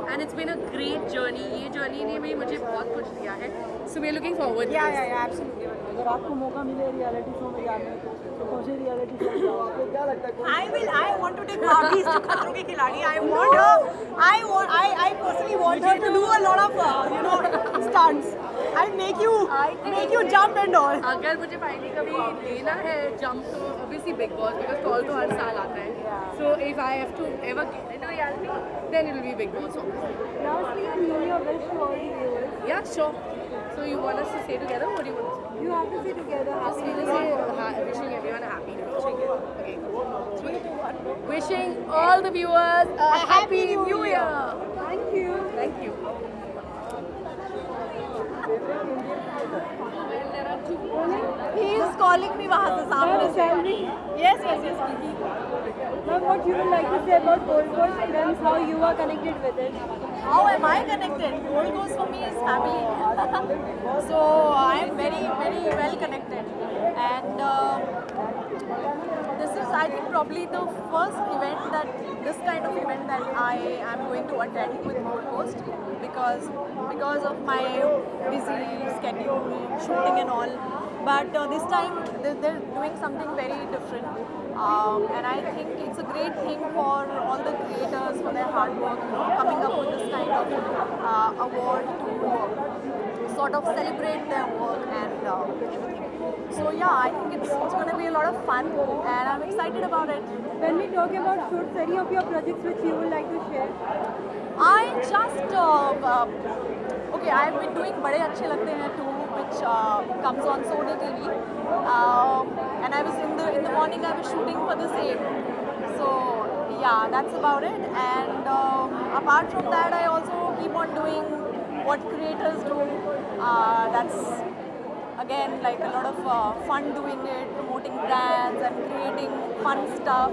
and it's been a great journey. ये journey ने भी मुझे बहुत कुछ दिया है. So we're looking forward to this. Yeah, absolutely. अगर आपको मौका मिले रियलिटी शो में जाने तो कौन से रियलिटी शो में जाओगे? आपको क्या लगता है? I want to take Barbie's to खतरों के खिलाड़ी. I personally want her to do a lot of stunts. I'll make you jump and all. अगर मुझे फाइनली कभी लेना है जंप तो obviously Big Boss because call तो हर साल आता है. So if I have to ever get into reality, then it will be Big Boss. Lastly, a New Year wish to all the viewers. Yeah, sure. So you want us to say together? What do you want to say? You have to say together. Just Happy we'll say wishing everyone a happy New Year. Okay. 3, 2, 1. Wishing all the viewers a happy New Year. Thank you. Thank you. He is calling me वहाँ से सामने से. Shall we? Yes. Now, what you would like to say about Gold Coast Films, how you are connected with it? How am I connected? Gold Coast for me is family. So I am very, very well connected. And this is, I think, probably the first event this kind of event that I am going to attend with Gold Coast because of my busy schedule, shooting and all. But this time they're doing something very different. And I think it's a great thing for all the creators for their hard work, coming up with this kind of award to sort of celebrate their work and everything. So yeah, I think it's going to be a lot of fun and I'm excited about it. When we talk about shoots, any of your projects which you would like to share? I just okay, I've been doing बड़े अच्छे लगते हैं too, which comes on Soda TV, and I was in the morning I was shooting for the same. So yeah, that's about it. And apart from that, I also keep on doing what creators do. That's again like a lot of fun doing it, promoting brands and creating fun stuff.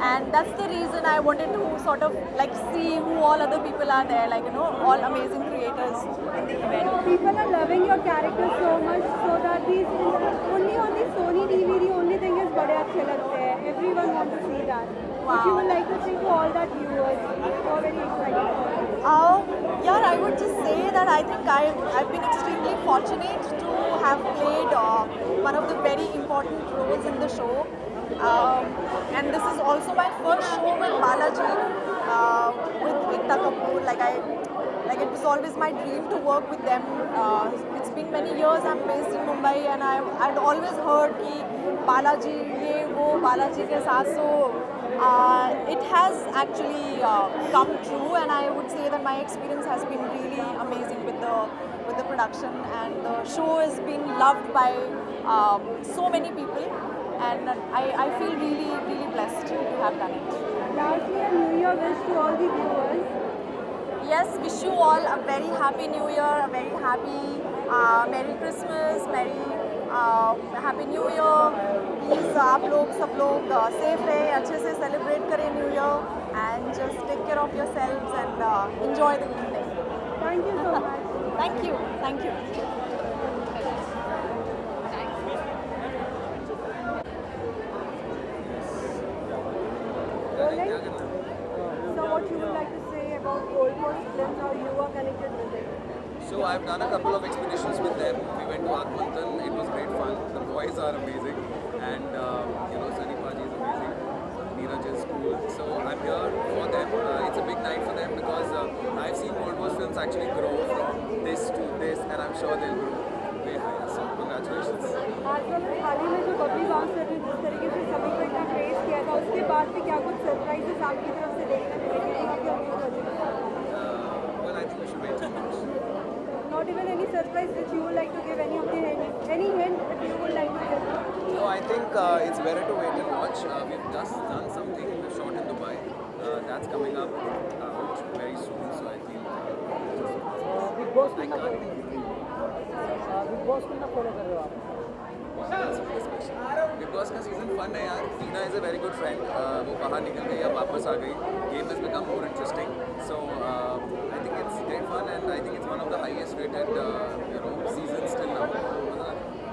And that's the reason I wanted to sort of like see who all other people are there, like all amazing creators in the event. People are loving your character so much so that these only on the Sony TV the only thing is बड़े अच्छे लगते हैं. Everyone wants to see that. Wow. If you would like to say to all that viewers, you are very excited. Yeah, I would just say that I think I've been extremely fortunate to have played one of the very important roles in the show. And this is also my first show with Balaji, with Ekta Kapoor. Like it was always my dream to work with them. It's been many years. I'm based in Mumbai, and I'd always heard कि Balaji ये वो Balaji के साथ. So it has actually come true, and I would say that my experience has been really amazing with the production, and the show has been loved by so many people, and I feel really, really blessed to have done it. Lastly, a New Year wish to all the viewers. Yes, wish you all a very happy New Year, a very happy Merry Christmas, Happy New Year. Please आप लोग सब लोग safe रहें, अच्छे से celebrate करें New Year, and just take care of yourselves and enjoy the evening. Thank you so much. Thank you. Rolling. So what you would like to say about Gold Coast Films, how you are connected with it? So I've done a couple of expeditions with them. We went to Athmantan. It was great fun. The boys are amazing, and Sunny Paji is amazing. Neeraj is cool. So I'm here for them. It's a big night for them because I've seen Gold Coast Films actually grow from this to this, and I'm sure they'll grow way higher. So congratulations. आजकल हाल ही में जो Babli bounce ने जिस तरीके से सभी को इतना क्रेज किया था, उसके बाद भी क्या कुछ सरप्राइजेस आपकी तरफ से देखने मिलेंगे? Well, I think we should wait to watch. Not even any surprise which you would like to give, any of the hint, any hint if you would like to give. So I think it's better to wait and watch. We've just done something. We've shot in Dubai. That's coming up out very soon. So I feel Big Boss कितना follow कर रहे हो आप? बिग बॉस का season fun है यार. Tina is a very good friend. वो बाहर निकल गई, अब वापस आ गई. Game has become more interesting. So I think it's great fun and I think it's one of the highest rated seasons till now.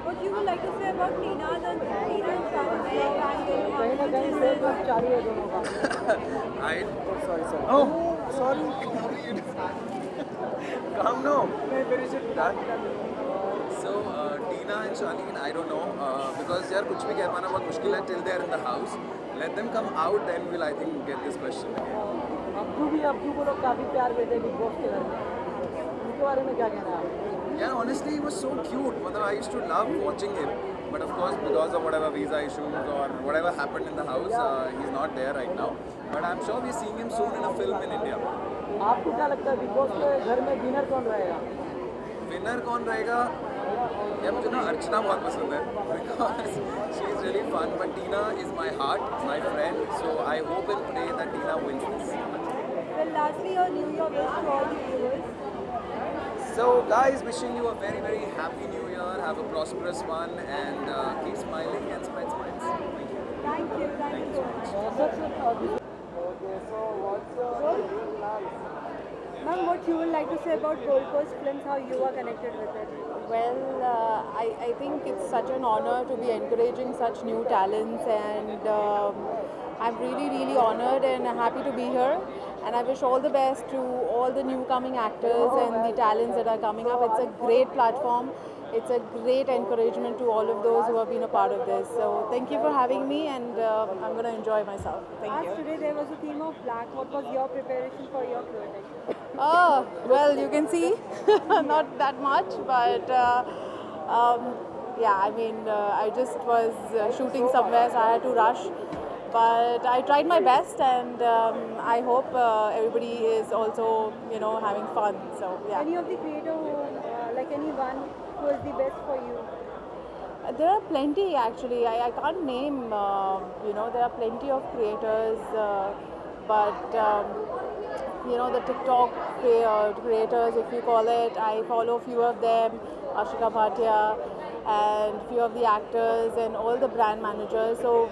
What you would like to say about Tina's and Shahrukh's love angle? कहीं ना कहीं से सब चालू है दोनों का. Oh, sorry. Come no. So Tina and Shaleen, I don't know because यार कुछ भी कह पाना बहुत मुश्किल है till they are in the house. Let them come out, then we'll I think get this question again. Abdu को लोग काफ़ी प्यार देते हैं बिग बॉस के घर में. उनके बारे में क्या कहना है आप? Yeah, honestly, he was so cute. I used to love watching him. But of course, because of whatever visa issues or whatever happened in the house, he's not there right now. But I'm sure we're seeing him soon in a film in India. आपको क्या लगता है big boss के घर में winner कौन रहेगा? Winner कौन रहेगा? यार मुझे ना अर्चना बहुत पसंद है because she is really fun. But Tina is my heart, my friend. So I hope and pray that Tina wins this. Well, lastly, your New Year wish to all the viewers. So guys, wishing you a very very happy New Year. Have a prosperous one and keep smiling and spread smiles. Thank you. Thank you so much. Okay, so what's your plans? Ma'am, what you would like to say about Gold Coast Films, how you are connected with it? Well, I think it's such an honor to be encouraging such new talents, and I'm really honored and happy to be here. And I wish all the best to all the new coming actors and the talents that are coming up. It's a great platform. It's a great encouragement to all of those who have been a part of this. So thank you for having me, and I'm going to enjoy myself. Thank you. Today there was a theme of black. What was your preparation for your clothing? Oh, well, you can see, not that much, but yeah, I mean, I just was shooting somewhere, so I had to rush. But I tried my best, and I hope everybody is also, having fun. So yeah. Any of the creator who, like anyone who is the best for you? There are plenty actually. I can't name, there are plenty of creators, but the TikTok creators, if you call it, I follow a few of them, Ashika Bhatia, and few of the actors and all the brand managers. So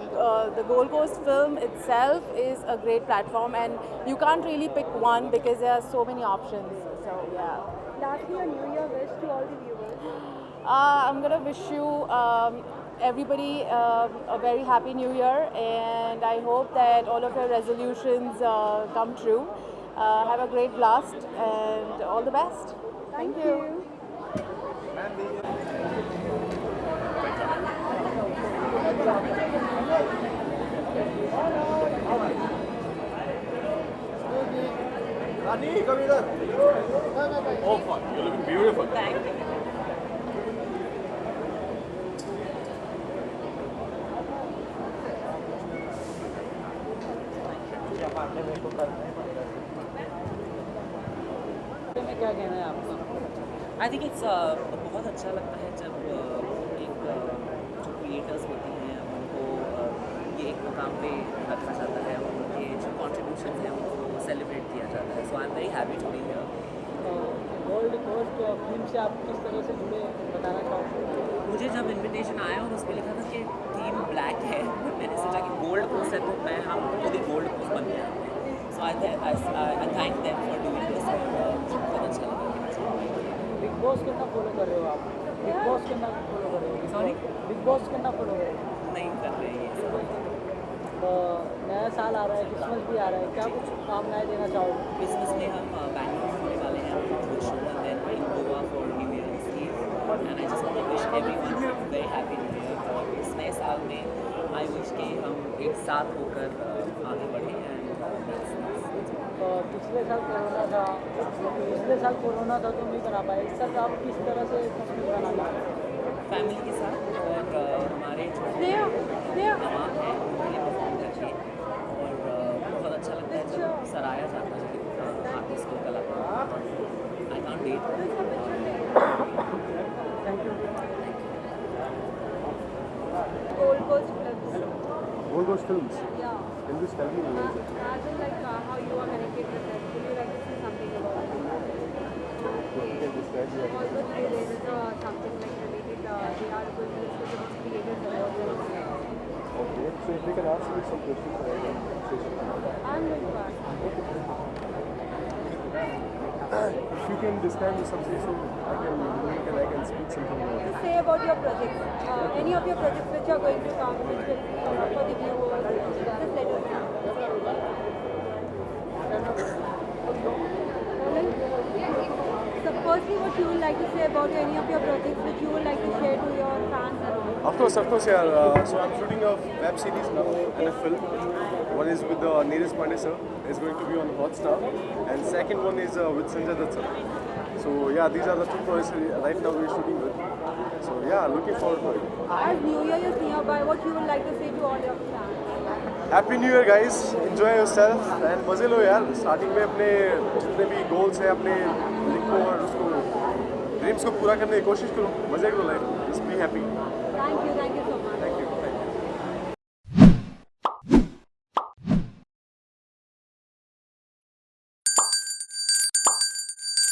the Gold Coast film itself is a great platform, and you can't really pick one because there are so many options. So yeah. Lastly, a New Year wish to all the viewers. I'm gonna wish you everybody a very happy New Year, and I hope that all of your resolutions come true. Have a great blast and all the best. Thank you. Rani, come here. Oh, fun. You're looking beautiful. Thank you. क्या कहना है आपका? आई think it's बहुत अच्छा लगता है जब एक जो क्रिएटर्स होते हैं उनको ये एक मुकाम पे रखा जाता है और उनके जो कॉन्ट्रीब्यूशन हैं उनको सेलिब्रेट किया जाता है. So I am very happy to be here. Gold Coast film से आप किस तरह से जुड़े बताना चाहोगे? मुझे जब इन्विटेशन आया और उस पर लिखा था कि थीम ब्लैक है, मैंने सोचा कि गोल्ड कोस्ट है तो हम खुद ही गोल्ड कोस्ट बन गया. So I thank them for doing this. बहुत अच्छा लगा. बिग बॉस कितना फॉलो कर रहे हो आप? बिग बॉस कितना फॉलो कर रहे हो? सॉरी, बिग बॉस कितना फॉलो कर रहे हो? नहीं कर रहे ये सब. नया साल आ रहा है, क्रिसमस भी आ रहा है, क्या कुछ कामनाएं देना चाहोगे? क्रिसमस में हम बैंगलोर होने वाले हैं, and then in Goa for New Year's Eve. And I just want to wish everyone a very happy New Year. और इस नए साल में I wish कि हम एक साथ होकर आगे बढ़ें. पिछले साल कोरोना था तो नहीं बना पाए. इस साल आप किस तरह से बनाना चाहते हैं? फैमिली के साथ और हमारे जो तमाम हैं उनके लिए परफॉर्म करके. और बहुत अच्छा लगता है जब सराहा जाता है आर्टिस्ट को, कलाकार. I can't wait. Thank you. Gold Coast Films. Gold Coast Films. Yeah. Can you just tell me? As in like how you are connected with it. Would you like to say something about it? You can describe your Also today there is something like related they are going to discuss about creators awards. Okay, so if we can ask you some questions, I can say something. I'm going to ask. If you can describe me something, so I can speak something about it. Just say about your projects. Any of your projects which are going to come, which will be for the viewers. Just let us know. So firstly, what you would like to say about any of your projects which you would like to share to your fans and all? Of course, yeah. So I'm shooting a web series now and a film. One is with Neeraj Pandey sir. It's going to be on Hotstar, and second one is with Sanjay Dutt sir. So yeah, these are the two projects right now we're shooting with. So yeah, looking forward to it. As New Year is nearby, what you would like to say to all your fans? Happy New Year guys, enjoy yourself and मजे लो यार. Starting में अपने जितने भी goals हैं अपने लिखो और उसको ड्रीम्स को पूरा करने की कोशिश करो. मजे करो life. Just be happy. Thank you